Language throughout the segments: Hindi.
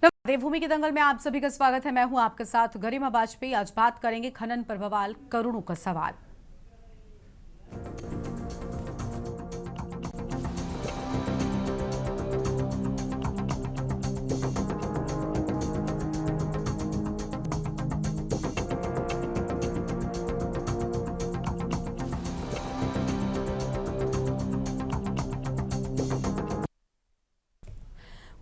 देवभूमि के दंगल में आप सभी का स्वागत है। मैं हूं आपके साथ गरिमा वाजपेयी। आज बात करेंगे खनन पर बवाल करोड़ों का सवाल।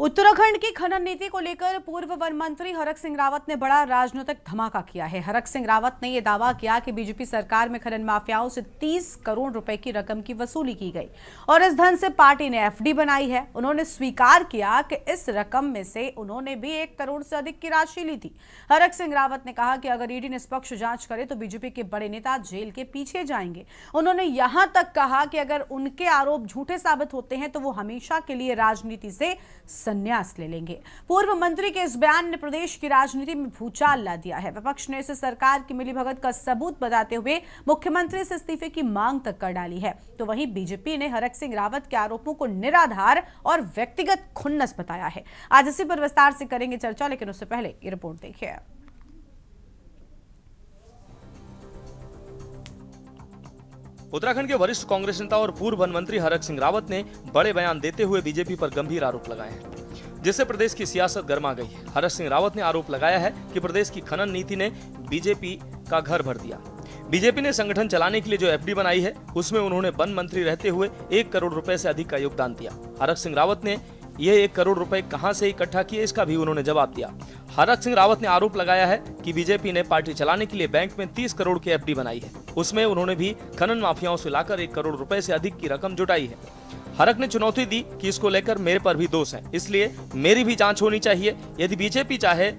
उत्तराखंड की खनन नीति को लेकर पूर्व वन मंत्री हरक सिंह रावत ने बड़ा राजनीतिक धमाका किया है। हरक सिंह रावत ने यह दावा किया कि बीजेपी सरकार में खनन माफियाओं से 30 करोड़ रुपए की रकम की वसूली की गई और इस धन से पार्टी ने एफडी बनाई है। उन्होंने स्वीकार किया कि इस रकम में से उन्होंने भी 1 करोड़ से अधिक की राशि ली थी। हरक सिंह रावत ने कहा कि अगर ईडी निष्पक्ष जांच करे तो बीजेपी के बड़े नेता जेल के पीछे जाएंगे। उन्होंने यहां तक कहा कि अगर उनके आरोप झूठे साबित होते हैं तो वो हमेशा के लिए राजनीति से संन्यास ले लेंगे। पूर्व मंत्री के इस बयान ने प्रदेश की राजनीति में भूचाल ला दिया है। विपक्ष ने इसे सरकार की मिलीभगत का सबूत बताते हुए मुख्यमंत्री से इस्तीफे की मांग तक कर डाली है। तो वहीं बीजेपी ने हरक सिंह रावत के आरोपों को निराधार और व्यक्तिगत खुन्नस बताया है। आज इसी पर विस्तार से करेंगे चर्चा, लेकिन उससे पहले ये रिपोर्ट देखिए। उत्तराखंड के वरिष्ठ कांग्रेस नेता और पूर्व वन मंत्री हरक सिंह रावत ने बड़े बयान देते हुए बीजेपी पर गंभीर आरोप लगाए हैं, जिससे प्रदेश की सियासत गर्मा गई है। हरक सिंह रावत ने आरोप लगाया है कि प्रदेश की खनन नीति ने बीजेपी का घर भर दिया। बीजेपी ने संगठन चलाने के लिए जो एफडी बनाई है उसमें उन्होंने वन मंत्री रहते हुए 1 करोड़ रुपए से अधिक का योगदान दिया। हरक सिंह रावत ने यह 1 करोड़ रुपए कहां से इकट्ठा किए, इसका भी उन्होंने जवाब दिया। हरक सिंह रावत ने आरोप लगाया है कि बीजेपी ने पार्टी चलाने के लिए बैंक में 30 करोड़ की एफडी बनाई है। उसमें उन्होंने भी खनन माफियाओं से लाकर 1 करोड़ रुपए से अधिक की रकम जुटाई है। हरक ने चुनौती दी कि इसको लेकर मेरे पर भी दोष है, इसलिए मेरी भी जांच होनी चाहिए। यदि बीजेपी चाहे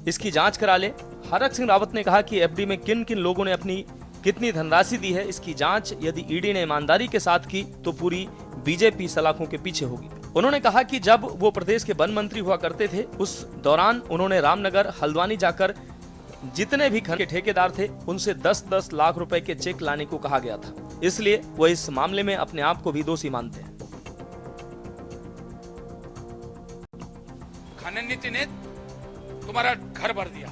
इसकी जांच करा ले। हरक सिंह रावत ने कहा कि एफडी में किन किन लोगों ने अपनी कितनी धनराशि दी है, इसकी जांच यदि ईडी ने ईमानदारी के साथ की तो पूरी बीजेपी सलाखों के पीछे होगी। उन्होंने कहा कि जब वो प्रदेश के वन मंत्री हुआ करते थे उस दौरान उन्होंने रामनगर, हल्द्वानी जाकर जितने भी खनन के ठेकेदार थे उनसे 10-10 लाख रुपए के चेक लाने को कहा गया था, इसलिए वो इस मामले में अपने आप को भी दोषी मानते हैं। खनन नीति ने तुम्हारा घर भर दिया,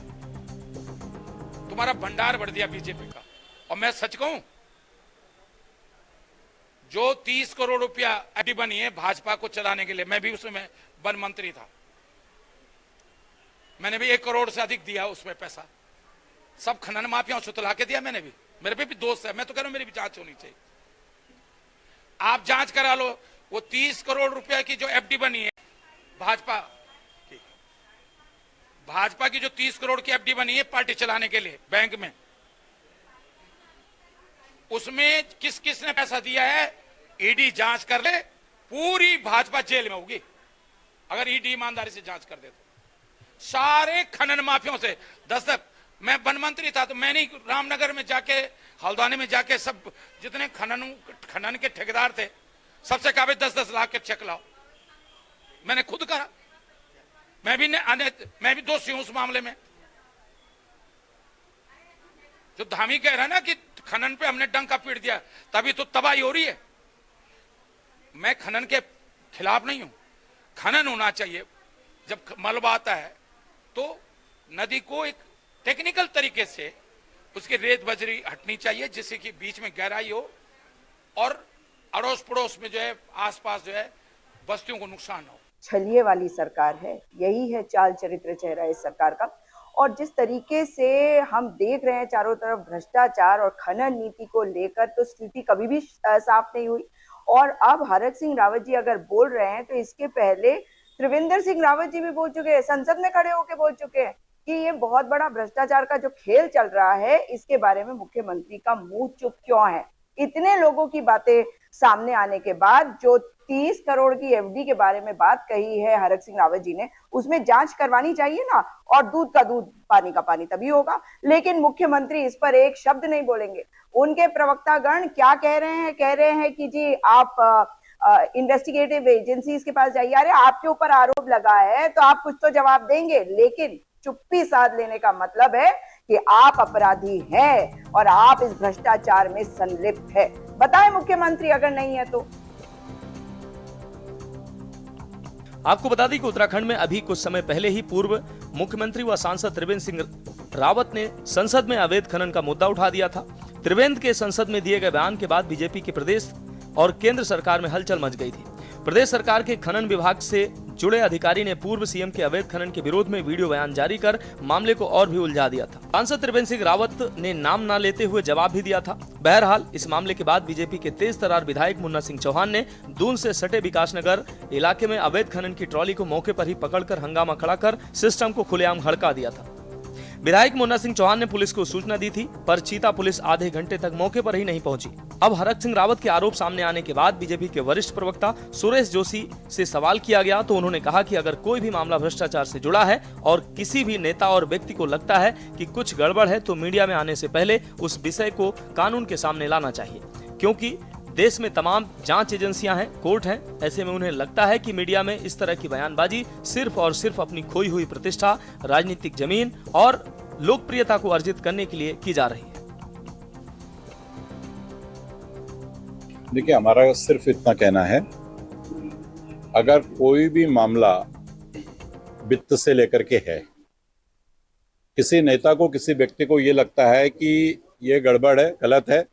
तुम्हारा भंडार भर दिया बीजेपी का। और मैं सच कहूं, जो 30 करोड़ रुपया एफडी बनी है भाजपा को चलाने के लिए, मैं भी उसमें वन मंत्री था, मैंने भी 1 करोड़ से अधिक दिया उसमें पैसा। सब खनन माफियाओं से तुला के दिया मैंने भी। मेरे पे भी दोस्त है, मैं तो कह रहा हूं मेरी भी जांच होनी चाहिए। आप जांच करा लो। वो 30 करोड़ रुपया की जो एफडी बनी है भाजपा की जो 30 करोड़ की एफडी बनी है पार्टी चलाने के लिए बैंक में, उसमें किस किस ने पैसा दिया है ईडी जांच कर ले। पूरी भाजपा जेल में होगी अगर ईडी ईमानदारी से जांच कर दे तो। सारे खनन माफियाओं से 10 तक। मैं वन मंत्री था तो मैंने रामनगर में जाके, हल्द्वानी में जाके सब जितने खनन के ठेकेदार थे सबसे कहा 10-10 लाख के चेक लाओ। मैंने खुद कहा, मैं भी दोषी हूं उस मामले में। जो धामी कह रहा है ना कि खनन पे हमने डंका पीट दिया तभी तो तबाही हो रही है, मैं खनन के खिलाफ नहीं हूं। खनन होना चाहिए। जब मलबा आता है तो नदी को एक टेक्निकल तरीके से उसकी रेत बजरी हटनी चाहिए, जिससे कि बीच में गहराई हो और अड़ोस पड़ोस में जो है आसपास जो है बस्तियों को नुकसान हो। छलिए वाली सरकार है, यही है चाल चरित्र चेहरा इस सरकार का। और जिस तरीके से हम देख रहे हैं चारों तरफ भ्रष्टाचार और खनन नीति को लेकर, तो स्थिति कभी भी साफ नहीं हुई। और अब हरक सिंह रावत जी अगर बोल रहे हैं तो इसके पहले त्रिवेंद्र सिंह रावत जी भी बोल चुके हैं, संसद में खड़े होकर बोल चुके हैं कि ये बहुत बड़ा भ्रष्टाचार का जो खेल चल रहा है इसके बारे में मुख्यमंत्री का मुंह चुप क्यों है। इतने लोगों की बातें सामने आने के बाद जो 30 करोड़ की एफडी के बारे में बात कही है हरक सिंह रावत जी ने, उसमें जांच करवानी चाहिए ना। और दूध का दूध, पानी का पानी तभी होगा। लेकिन मुख्यमंत्री इस पर एक शब्द नहीं बोलेंगे। उनके प्रवक्तागण क्या कह रहे हैं कि जी आप इन्वेस्टिगेटिव एजेंसीज के पास जाइए। अरे आपके ऊपर आरोप लगा है तो आप कुछ तो जवाब देंगे, लेकिन चुप्पी साध लेने का मतलब है कि आप अपराधी हैं और आप इस भ्रष्टाचार में संलिप्त है। बताएं मुख्यमंत्री अगर नहीं है तो। आपको बता दें कि उत्तराखंड में अभी कुछ समय पहले ही पूर्व मुख्यमंत्री व सांसद त्रिवेंद्र सिंह रावत ने संसद में अवैध खनन का मुद्दा उठा दिया था। त्रिवेंद्र के संसद में दिए गए बयान के बाद बीजेपी के प्रदेश और केंद्र सरकार में हलचल मच गई थी। प्रदेश सरकार के खनन विभाग से जुड़े अधिकारी ने पूर्व सीएम के अवैध खनन के विरोध में वीडियो बयान जारी कर मामले को और भी उलझा दिया था। सांसद त्रिवेंद्र सिंह रावत ने नाम न लेते हुए जवाब भी दिया था। बहरहाल इस मामले के बाद बीजेपी के तेज तर्रार विधायक मुन्ना सिंह चौहान ने दून से सटे विकासनगर इलाके में अवैध खनन की ट्रॉली को मौके पर ही पकड़कर हंगामा खड़ा कर सिस्टम को खुलेआम हड़का दिया था। विधायक मुन्ना सिंह चौहान ने पुलिस को सूचना दी थी, पर चीता पुलिस आधे घंटे तक मौके पर ही नहीं पहुंची। अब हरक सिंह रावत के आरोप सामने आने के बाद बीजेपी के वरिष्ठ प्रवक्ता सुरेश जोशी से सवाल किया गया तो उन्होंने कहा कि अगर कोई भी मामला भ्रष्टाचार से जुड़ा है और किसी भी नेता और व्यक्ति को लगता है कि कुछ गड़बड़ है तो मीडिया में आने से पहले उस विषय को कानून के सामने लाना चाहिए, क्योंकि देश में तमाम जांच एजेंसियां हैं, कोर्ट हैं। ऐसे में उन्हें लगता है कि मीडिया में इस तरह की बयानबाजी सिर्फ और सिर्फ अपनी खोई हुई प्रतिष्ठा, राजनीतिक जमीन और लोकप्रियता को अर्जित करने के लिए की जा रही है। देखिए, हमारा सिर्फ इतना कहना है, अगर कोई भी मामला वित्त से लेकर के है, किसी नेता को, किसी व्यक्ति को ये लगता है कि ये गड़बड़ है, गलत है,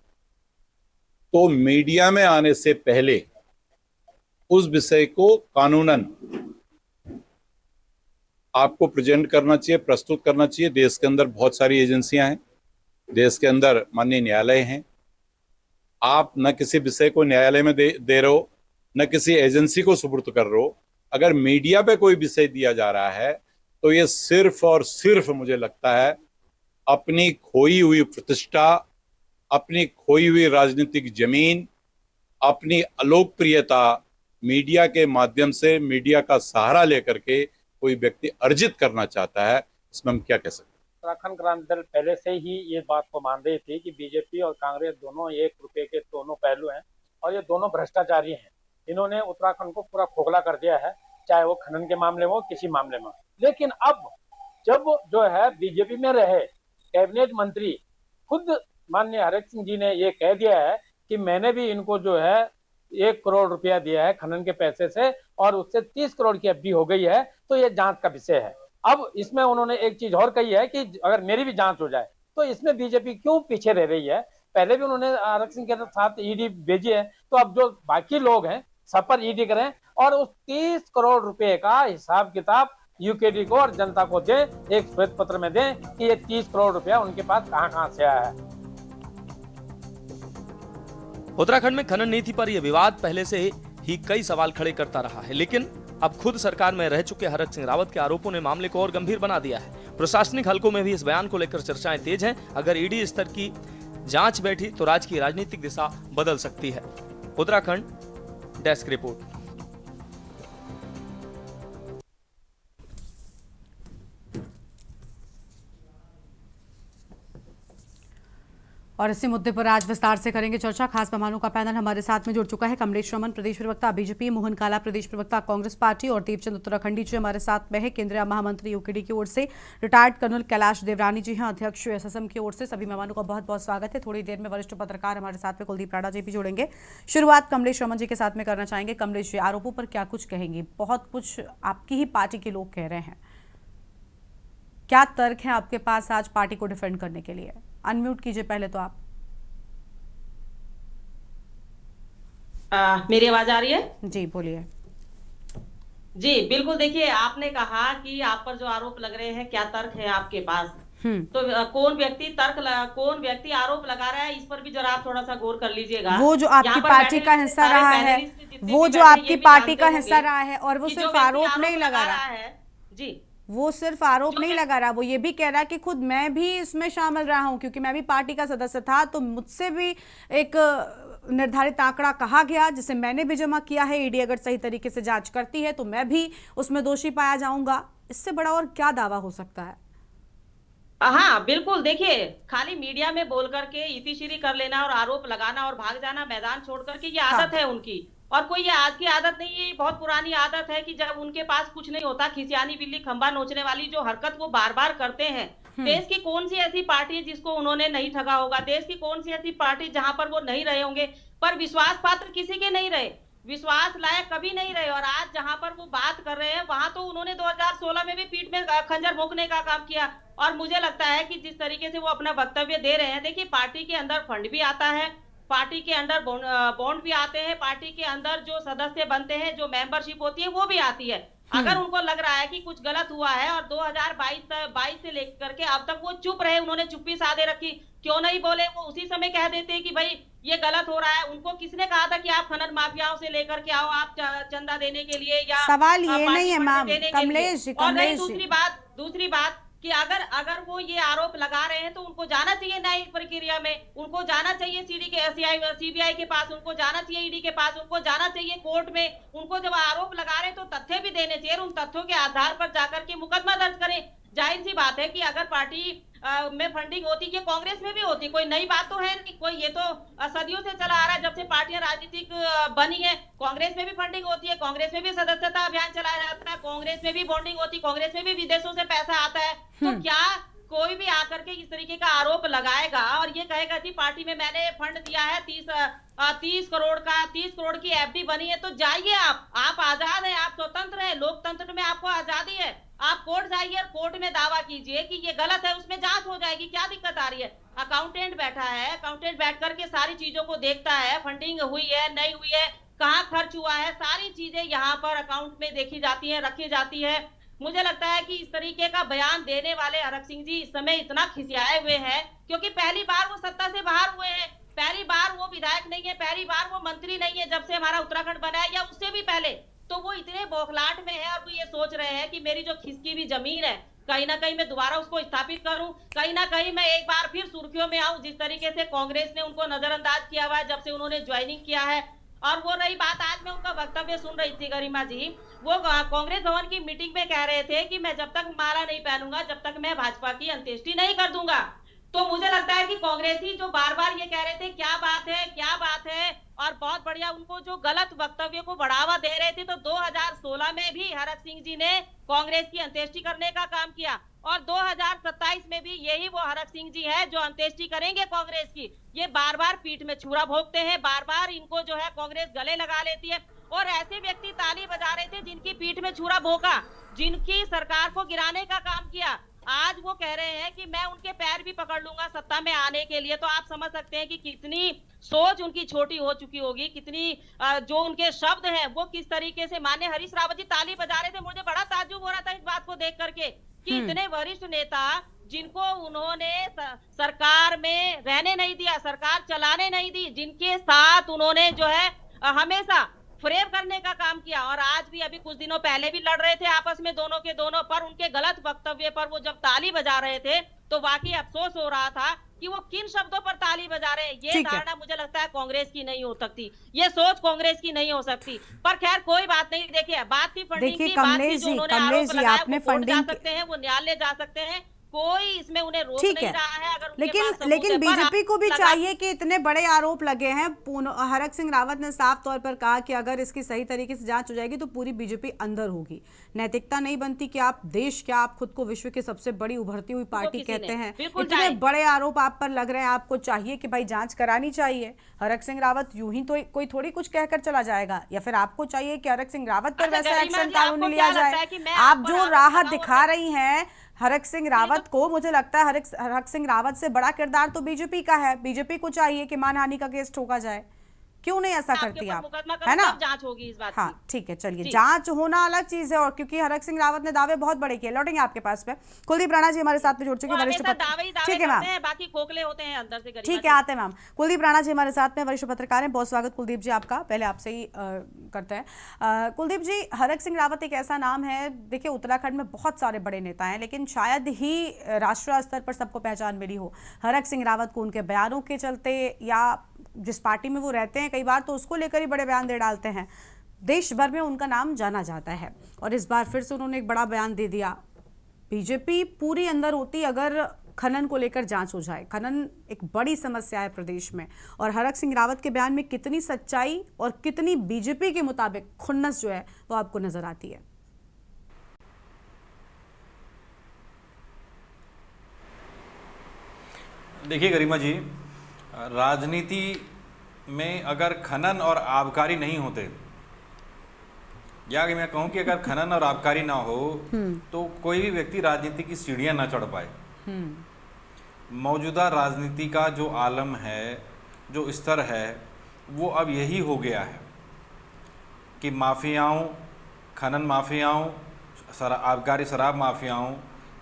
तो मीडिया में आने से पहले उस विषय को कानूनन आपको प्रेजेंट करना चाहिए, प्रस्तुत करना चाहिए। देश के अंदर बहुत सारी एजेंसियां हैं, देश के अंदर माननीय न्यायालय हैं। आप न किसी विषय को न्यायालय में दे रहे हो, न किसी एजेंसी को सुपुर्द कर रहे हो। अगर मीडिया पे कोई विषय दिया जा रहा है तो ये सिर्फ और सिर्फ मुझे लगता है अपनी खोई हुई प्रतिष्ठा, अपनी खोई हुई राजनीतिक जमीन, अपनी अलोकप्रियता मीडिया के माध्यम से, मीडिया का सहारा लेकर के कोई व्यक्ति अर्जित करना चाहता है। इसमें हम क्या कह सकते हैं? उत्तराखंड क्रांति दल पहले से ही ये बात को मान रही थी कि बीजेपी और कांग्रेस दोनों एक रुपये के दोनों पहलू हैं और ये दोनों भ्रष्टाचारी हैं। इन्होंने उत्तराखंड को पूरा खोखला कर दिया है, चाहे वो खनन के मामले में हो, किसी मामले में। लेकिन अब जब जो है बीजेपी में रहे कैबिनेट मंत्री खुद माननीय हरक सिंह जी ने ये कह दिया है कि मैंने भी इनको जो है 1 करोड़ रुपया दिया है खनन के पैसे से और उससे 30 करोड़ की एफडी हो गई है, तो ये जांच का विषय है। अब इसमें उन्होंने एक चीज और कही है कि अगर मेरी भी जांच हो जाए, तो इसमें बीजेपी क्यों पीछे रह रही है? पहले भी उन्होंने हरक सिंह के साथ ईडी भेजी है, तो अब जो बाकी लोग हैं सब पर ईडी करें और उस 30 करोड़ रुपए का हिसाब किताब यूकेडी को और जनता को दें, एक श्वेत पत्र में दें कि ये 30 करोड़ रुपया उनके पास कहां से आया है। उत्तराखंड में खनन नीति पर यह विवाद पहले से ही कई सवाल खड़े करता रहा है, लेकिन अब खुद सरकार में रह चुके हरक सिंह रावत के आरोपों ने मामले को और गंभीर बना दिया है। प्रशासनिक हलकों में भी इस बयान को लेकर चर्चाएं तेज हैं। अगर ईडी स्तर की जांच बैठी तो राज्य की राजनीतिक दिशा बदल सकती है। Uttarakhand desk report. और इसी मुद्दे पर आज विस्तार से करेंगे चर्चा। खास मेहमानों का पैनल हमारे साथ में जुड़ चुका है। कमलेश रमन, प्रदेश प्रवक्ता बीजेपी, मोहन काला, प्रदेश प्रवक्ता कांग्रेस पार्टी, और देवचंद उत्तराखंडी जी हमारे साथ में है। केंद्रीय महामंत्री यूकेडी की ओर से रिटायर्ड कर्नल कैलाश देवरानी जी हैं, अध्यक्ष एसएसएम की ओर से। सभी मेहमानों का बहुत बहुत स्वागत है। थोड़ी देर में वरिष्ठ पत्रकार हमारे साथ में कुलदीप राणा जी भी जुड़ेंगे। शुरुआत कमलेश रमन जी के साथ में करना चाहेंगे। कमलेश जी, आरोपों पर क्या कुछ कहेंगे? बहुत कुछ आपकी ही पार्टी के लोग कह रहे हैं, क्या तर्क है आपके पास आज पार्टी को डिफेंड करने के लिए? अनम्यूट कीजिए पहले तो आप। मेरी आवाज आ रही है? जी बोलिए। जी बिल्कुल। देखिए, आपने कहा कि आप पर जो आरोप लग रहे हैं क्या तर्क है आपके पास, तो कौन व्यक्ति आरोप लगा रहा है, इस पर भी जरा आप थोड़ा सा गौर कर लीजिएगा। वो जो आपकी पार्टी का हिस्सा रहा है, वो जो आपकी पार्टी का हिस्सा रहा है, और वो सिर्फ आरोप नहीं लगा रहा है जी, वो सिर्फ आरोप नहीं लगा रहा, वो ये भी कह रहा है कि खुद मैं भी इसमें शामिल रहा हूं, क्योंकि मैं भी पार्टी का सदस्य था, तो मुझसे भी एक निर्धारित आंकड़ा कहा गया जिसे मैंने भी जमा किया है। ईडी अगर सही तरीके से जांच करती है तो मैं भी उसमें दोषी पाया जाऊंगा। इससे बड़ा और क्या दावा हो सकता है? हाँ बिल्कुल। देखिए, खाली मीडिया में बोल करके इतिश्री कर लेना और आरोप लगाना और भाग जाना मैदान छोड़ करके, ये आदत है उनकी। और कोई ये आज की आदत नहीं है, बहुत पुरानी आदत है कि जब उनके पास कुछ नहीं होता, खिसियानी बिल्ली खंबा नोचने वाली जो हरकत वो बार बार करते हैं। देश की कौन सी ऐसी पार्टी है जिसको उन्होंने नहीं ठगा होगा? देश की कौन सी ऐसी पार्टी जहां पर वो नहीं रहे होंगे, पर विश्वास पात्र किसी के नहीं रहे? विश्वास लायक कभी नहीं रहे। और आज जहां पर वो बात कर रहे हैं वहां तो उन्होंने 2016 में भी पीठ में खंजर भोंकने का काम किया। और मुझे लगता है कि जिस तरीके से वो अपना वक्तव्य दे रहे हैं, देखिए पार्टी के अंदर फंड भी आता है, पार्टी के अंदर बॉन्ड भी आते हैं, पार्टी के अंदर जो सदस्य बनते हैं, जो मेंबरशिप होती है वो भी आती है। अगर उनको लग रहा है कि कुछ गलत हुआ है और 2022 से लेकर के अब तक वो चुप रहे, उन्होंने चुप्पी साधे रखी, क्यों नहीं बोले? वो उसी समय कह देते कि भाई ये गलत हो रहा है। उनको किसने कहा था कि आप खनन माफियाओं से लेकर के आओ, आप चंदा देने के लिए या सवाल ये नहीं है मैम, देने के लिए? कमलेश जी, और नहीं, कमलेश जी, दूसरी बात कि अगर वो ये आरोप लगा रहे हैं तो उनको जाना चाहिए न्यायिक प्रक्रिया में, उनको जाना चाहिए सीबीआई के पास, उनको जाना चाहिए ईडी के पास, उनको जाना चाहिए कोर्ट में। उनको जब आरोप लगा रहे हैं तो तथ्य भी देने चाहिए, उन तथ्यों के आधार पर जाकर के मुकदमा दर्ज करें। जाहिर सी बात है कि अगर पार्टी में फंडिंग होती, ये कांग्रेस में भी होती, कोई नई बात तो है नहीं, कोई ये तो सदियों से चला आ रहा है, जब से पार्टियां राजनीतिक बनी है। कांग्रेस में भी फंडिंग होती है, कांग्रेस में भी सदस्यता अभियान चलाया जाता है, कांग्रेस में भी बॉन्डिंग होती, कांग्रेस में भी विदेशों से पैसा आता है। तो क्या कोई भी आकर के इस तरीके का आरोप लगाएगा और ये कहेगा कि पार्टी में मैंने फंड दिया है 30 करोड़ की एफडी बनी है, तो जाइए, आप आजाद हैं, आप स्वतंत्र हैं, लोकतंत्र में आपको आजादी है। आप कोर्ट जाइए और कोर्ट में दावा कीजिए कि ये गलत है, उसमें जांच हो जाएगी, क्या दिक्कत आ रही है? अकाउंटेंट बैठा है, अकाउंटेंट बैठ करके सारी चीजों को देखता है, फंडिंग हुई है नहीं हुई है, कहाँ खर्च हुआ है, सारी चीजें यहाँ पर अकाउंट में देखी जाती है, रखी जाती है। मुझे लगता है कि इस तरीके का बयान देने वाले हरक सिंह जी इस समय इतना खिसियाए हुए हैं क्योंकि पहली बार वो सत्ता से बाहर हुए हैं, पहली बार वो विधायक नहीं है, पहली बार वो मंत्री नहीं है जब से हमारा उत्तराखंड बना है, या उससे भी पहले। तो वो इतने बौखलाहट में है और वो ये सोच रहे हैं कि मेरी जो खिसकी हुई जमीन है कहीं ना कहीं मैं दोबारा उसको स्थापित करूं, कहीं ना कहीं मैं एक बार फिर सुर्खियों में आऊं, जिस तरीके से कांग्रेस ने उनको नजरअंदाज किया हुआ है जब से उन्होंने ज्वाइनिंग किया है। और वो रही बात, आज मैं उनका वक्तव्य सुन रही थी गरिमा जी, वो कांग्रेस भवन की मीटिंग में कह रहे थे कि मैं जब तक माला नहीं पहनूंगा जब तक मैं भाजपा की अंत्येष्टि नहीं कर दूंगा। तो मुझे लगता है कि कांग्रेसी जो बार बार ये कह रहे थे क्या बात है क्या बात है, और बहुत बढ़िया उनको जो गलत वक्तव्य को बढ़ावा दे रहे थे, तो 2016 में भी हरक सिंह जी ने कांग्रेस की अंत्येष्टि करने का काम किया और 2027 में भी यही वो हरक सिंह जी है जो अंत्येष्टि करेंगे कांग्रेस की। ये बार बार पीठ में छुरा भोंकते हैं, बार बार इनको जो है कांग्रेस गले लगा लेती है। और ऐसे व्यक्ति ताली बजा रहे थे जिनकी पीठ में छुरा भोंका, जिनकी सरकार को गिराने का काम किया, आज वो कह रहे हैं कि मैं उनके पैर भी पकड़ लूंगा सत्ता में आने के लिए। तो आप समझ सकते हैं कि कितनी सोच उनकी छोटी हो चुकी होगी, कितनी जो उनके शब्द हैं वो किस तरीके से। माननीय हरीश रावत जी ताली बजा रहे थे, मुझे बड़ा ताज्जुब हो रहा था इस बात को देख करके कि इतने वरिष्ठ नेता जिनको उन्होंने सरकार में रहने नहीं दिया, सरकार चलाने नहीं दी, जिनके साथ उन्होंने जो है हमेशा फ्रेम करने का काम किया, और आज भी अभी कुछ दिनों पहले भी लड़ रहे थे आपस में दोनों के दोनों पर उनके गलत वक्तव्य पर वो जब ताली बजा रहे थे तो वाकई अफसोस हो रहा था कि वो किन शब्दों पर ताली बजा रहे हैं। ये धारणा मुझे लगता है कांग्रेस की नहीं हो सकती, ये सोच कांग्रेस की नहीं हो सकती। पर खैर कोई बात नहीं, देखिए बात थी फंडिंग की, बात थी जो उन्होंने आरोप लगाया वो कोर्ट जा सकते हैं, वो न्यायालय जा सकते हैं, कोई इसमें उन्हें रोक नहीं रहा है। अगर लेकिन बीजेपी को भी चाहिए कि इतने बड़े आरोप लगे हैं, हरक सिंह रावत ने साफ तौर पर कहा कि अगर इसकी सही तरीके से जांच हो जाएगी तो पूरी बीजेपी अंदर होगी। नैतिकता नहीं बनती कि आप देश क्या, आप खुद को विश्व की सबसे बड़ी उभरती हुई पार्टी कहते हैं, इतने बड़े आरोप आप पर लग रहे हैं, आपको चाहिए कि भाई जांच करानी चाहिए। हरक सिंह रावत यूं ही तो कोई थोड़ी कुछ कहकर चला जाएगा, या फिर आपको चाहिए कि हरक सिंह रावत पर वैसा एक्शन कानूनी लिया जाए? आप जो राहत दिखा रही हैं हरक सिंह रावत को, मुझे लगता है हरक सिंह रावत से बड़ा किरदार तो बीजेपी का है। बीजेपी को चाहिए कि मानहानि का केस ठोका जाए, क्यों नहीं ऐसा करती आप, है ना? जांच होगी इस बात हाँ ठीक है, चलिए जांच होना अलग चीज है, और क्योंकि हरक सिंह रावत ने दावे बहुत बड़े किए। लौटेंगे आपके पास में। कुलदीप राणा जी हमारे साथ में जुड़ चुके हैं, वरिष्ठ पत्रकार। ठीक है मैम, बाकी खोखले होते हैं अंदर से। ठीक है, आते हैं मैम। कुलदीप राणा जी हमारे साथ में, वरिष्ठ पत्रकार हैं। बहुत स्वागत कुलदीप जी आपका, पहले आपसे ही करते हैं। कुलदीप जी, हरक सिंह रावत एक ऐसा नाम है, देखिए उत्तराखंड में बहुत सारे बड़े नेता हैं, लेकिन शायद ही राष्ट्रीय स्तर पर सबको पहचान मिली हो हरक सिंह रावत को, उनके बयानों के चलते, या जिस पार्टी में वो रहते हैं कई बार तो उसको लेकर ही बड़े बयान दे डालते हैं। देश भर में उनका नाम जाना जाता है, और इस बार फिर से उन्होंने एक बड़ा बयान दे दिया। बीजेपी पूरी अंदर होती अगर खनन को लेकर जांच हो जाए। खनन एक बड़ी समस्या है प्रदेश में, और हरक सिंह रावत के बयान में कितनी सच्चाई और कितनी बीजेपी के मुताबिक खुन्नस जो है वो आपको नजर आती है? देखिए गरिमा जी, राजनीति में अगर खनन और आबकारी नहीं होते या अगर मैं कहूँ कि अगर खनन और आबकारी ना हो तो कोई भी व्यक्ति राजनीति की सीढ़ियां ना चढ़ पाए। मौजूदा राजनीति का जो आलम है, जो स्तर है, वो अब यही हो गया है कि माफियाओं, खनन माफियाओं, आबकारी शराब माफियाओं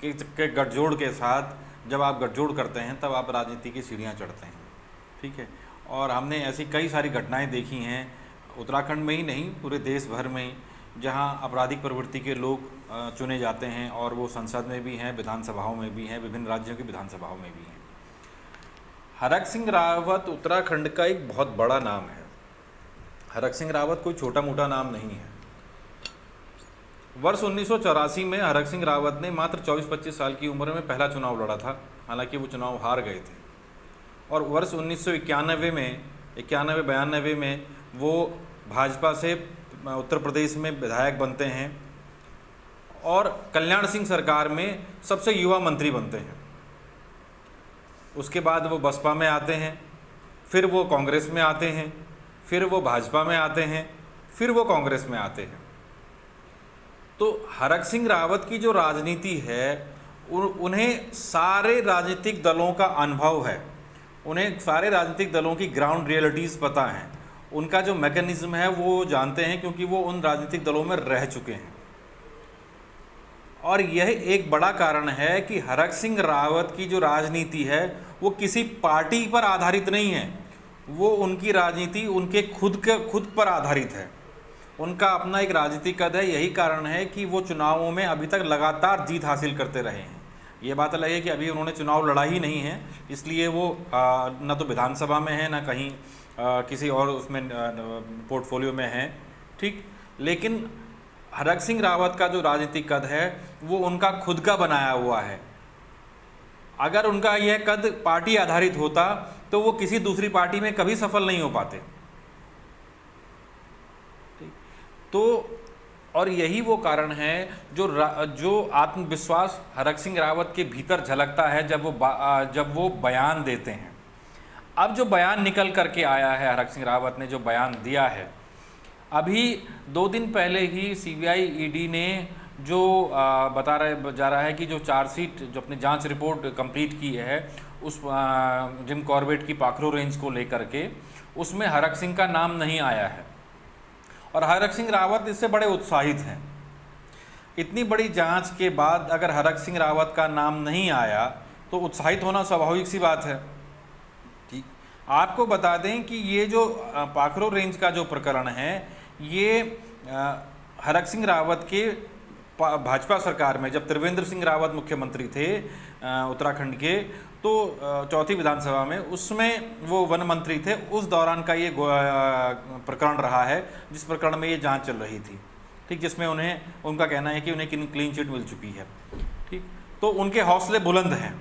के गठजोड़ के साथ जब आप गठजोड़ करते हैं तब आप राजनीति की सीढ़ियां चढ़ते हैं। ठीक है, और हमने ऐसी कई सारी घटनाएं देखी हैं, उत्तराखंड में ही नहीं पूरे देश भर में, जहां आपराधिक प्रवृत्ति के लोग चुने जाते हैं और वो संसद में भी हैं, विधानसभाओं में भी हैं, विभिन्न राज्यों की विधानसभाओं में भी हैं। हरक सिंह रावत उत्तराखंड का एक बहुत बड़ा नाम है। हरक सिंह रावत कोई छोटा मोटा नाम नहीं है। वर्ष 1984 में हरक सिंह रावत ने मात्र 24-25 साल की उम्र में पहला चुनाव लड़ा था, हालांकि वो चुनाव हार गए थे। और वर्ष 1991 में 91-92 में वो भाजपा से उत्तर प्रदेश में विधायक बनते हैं और कल्याण सिंह सरकार में सबसे युवा मंत्री बनते हैं। उसके बाद वो बसपा में आते हैं, फिर वो कांग्रेस में आते हैं, फिर वो भाजपा में आते हैं, फिर वो कांग्रेस में आते हैं। तो हरक सिंह रावत की जो राजनीति है, उन्हें सारे राजनीतिक दलों का अनुभव है, उन्हें सारे राजनीतिक दलों की ग्राउंड रियलिटीज़ पता हैं, उनका जो मैकेनिज्म है वो जानते हैं, क्योंकि वो उन राजनीतिक दलों में रह चुके हैं। और यह एक बड़ा कारण है कि हरक सिंह रावत की जो राजनीति है वो किसी पार्टी पर आधारित नहीं है, वो उनकी राजनीति उनके खुद पर आधारित है। उनका अपना एक राजनीतिक कद है। यही कारण है कि वो चुनावों में अभी तक लगातार जीत हासिल करते रहे हैं। ये बात अलग है कि अभी उन्होंने चुनाव लड़ा ही नहीं है, इसलिए वो न तो विधानसभा में है, न कहीं किसी और उसमें पोर्टफोलियो में है। ठीक, लेकिन हरक सिंह रावत का जो राजनीतिक कद है वो उनका खुद का बनाया हुआ है। अगर उनका यह कद पार्टी आधारित होता तो वो किसी दूसरी पार्टी में कभी सफल नहीं हो पाते। तो और यही वो कारण है जो आत्मविश्वास हरक सिंह रावत के भीतर झलकता है जब वो बयान देते हैं। अब जो बयान निकल करके आया है, हरक सिंह रावत ने जो बयान दिया है, अभी 2 दिन पहले ही सीबीआई ईडी ने जो जा रहा है कि जो चार्जशीट, जो अपनी जांच रिपोर्ट कंप्लीट की है उस जिम कॉर्बेट की पाखरो रेंज को लेकर के, उसमें हरक सिंह का नाम नहीं आया है। और हरक सिंह रावत इससे बड़े उत्साहित हैं। इतनी बड़ी जांच के बाद अगर हरक सिंह रावत का नाम नहीं आया तो उत्साहित होना स्वाभाविक सी बात है। ठीक, आपको बता दें कि ये जो पाखरो रेंज का जो प्रकरण है, ये हरक सिंह रावत के भाजपा सरकार में, जब त्रिवेंद्र सिंह रावत मुख्यमंत्री थे उत्तराखंड के, तो चौथी विधानसभा में, उसमें वो वन मंत्री थे, उस दौरान का ये प्रकरण रहा है जिस प्रकरण में ये जांच चल रही थी। ठीक, जिसमें उनका कहना है कि उन्हें क्लीन चिट मिल चुकी है। ठीक, तो उनके हौसले बुलंद हैं।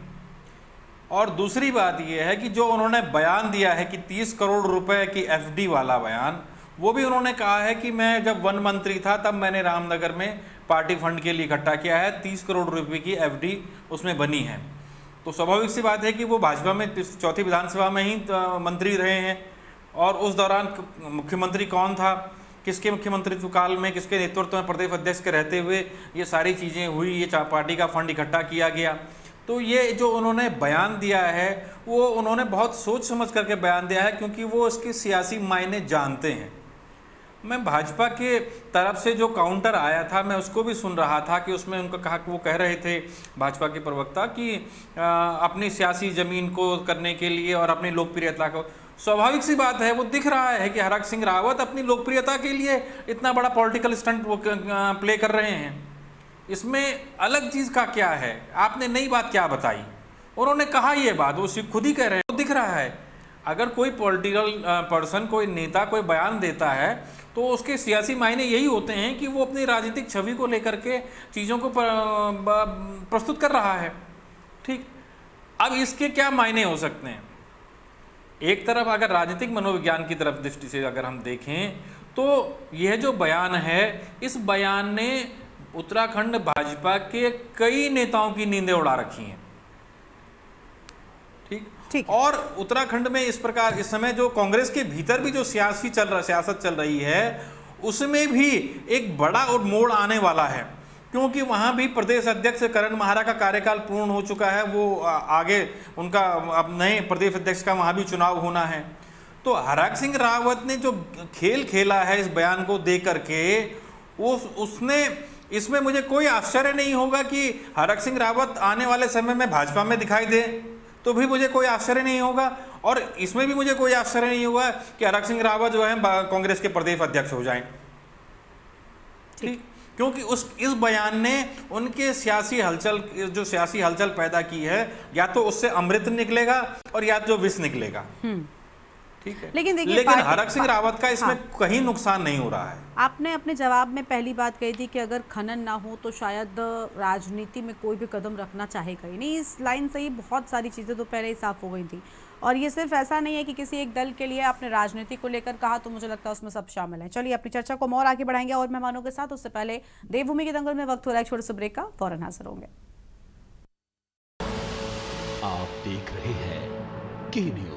और दूसरी बात ये है कि जो उन्होंने बयान दिया है कि 30 करोड़ रुपए की एफडी वाला बयान, वो भी उन्होंने कहा है कि मैं जब वन मंत्री था तब मैंने रामनगर में पार्टी फंड के लिए इकट्ठा किया है, 30 करोड़ रुपए की एफडी उसमें बनी है। तो स्वाभाविक सी बात है कि वो भाजपा में चौथी विधानसभा में ही मंत्री रहे हैं। और उस दौरान मुख्यमंत्री कौन था, किसके मुख्यमंत्रित्व काल में, किसके नेतृत्व में प्रदेश अध्यक्ष के रहते हुए ये सारी चीज़ें हुई, ये पार्टी का फंड इकट्ठा किया गया। तो ये जो उन्होंने बयान दिया है वो उन्होंने बहुत सोच समझ करके बयान दिया है, क्योंकि वो उसके सियासी मायने जानते हैं। मैं भाजपा के तरफ से जो काउंटर आया था मैं उसको भी सुन रहा था कि उसमें उनका कहा कि वो कह रहे थे भाजपा के प्रवक्ता कि अपनी सियासी ज़मीन को करने के लिए और अपनी लोकप्रियता को, स्वाभाविक सी बात है, वो दिख रहा है कि हरक सिंह रावत अपनी लोकप्रियता के लिए इतना बड़ा पॉलिटिकल स्टंट वो प्ले कर रहे हैं। इसमें अलग चीज़ का क्या है, आपने नई बात क्या बताई? उन्होंने कहा ये बात, वो खुद ही कह रहे हैं, वो दिख रहा है। अगर कोई पॉलिटिकल पर्सन, कोई नेता कोई बयान देता है तो उसके सियासी मायने यही होते हैं कि वो अपनी राजनीतिक छवि को लेकर के चीज़ों को प्रस्तुत कर रहा है। ठीक, अब इसके क्या मायने हो सकते हैं? एक तरफ अगर राजनीतिक मनोविज्ञान की तरफ दृष्टि से अगर हम देखें तो यह जो बयान है, इस बयान ने उत्तराखंड भाजपा के कई नेताओं की नींदें उड़ा रखी हैं। ठीक, और उत्तराखंड में इस प्रकार इस समय जो कांग्रेस के भीतर भी जो सियासत चल रही है, उसमें भी एक बड़ा और मोड़ आने वाला है, क्योंकि वहाँ भी प्रदेश अध्यक्ष करण महारा का कार्यकाल पूर्ण हो चुका है। वो आगे उनका अब नए प्रदेश अध्यक्ष का वहाँ भी चुनाव होना है। तो हरक सिंह रावत ने जो खेल खेला है इस बयान को दे करके, उसने इसमें मुझे कोई आश्चर्य नहीं होगा कि हरक सिंह रावत आने वाले समय में भाजपा में दिखाई दे, तो भी मुझे कोई आश्चर्य नहीं होगा। और इसमें भी मुझे कोई आश्चर्य नहीं होगा कि हरक सिंह रावत जो है कांग्रेस के प्रदेश अध्यक्ष हो जाएं। ठीक, क्योंकि इस बयान ने उनके सियासी हलचल पैदा की है, या तो उससे अमृत निकलेगा और या तो विष निकलेगा। ठीक है, लेकिन हरक सिंह रावत का इसमें कहीं नुकसान नहीं हो रहा है। आपने अपने जवाब में पहली बात कही थी कि अगर खनन ना हो तो शायद राजनीति में कोई भी कदम रखना चाहेगा ही नहीं। इस लाइन से ही बहुत सारी चीज़ें तो पहले ही साफ हो गई थी। और ये सिर्फ ऐसा नहीं है कि किसी एक दल के लिए आपने राजनीति को लेकर कहा, तो मुझे लगता है उसमें सब शामिल है। चलिए अपनी चर्चा को और आगे बढ़ाएंगे और मेहमानों के साथ। उससे पहले देवभूमि के दंगल में वक्त हो रहा है छोटे से ब्रेक का, फौरन हाजिर होंगे। आप देख रहे हैं के न्यूज।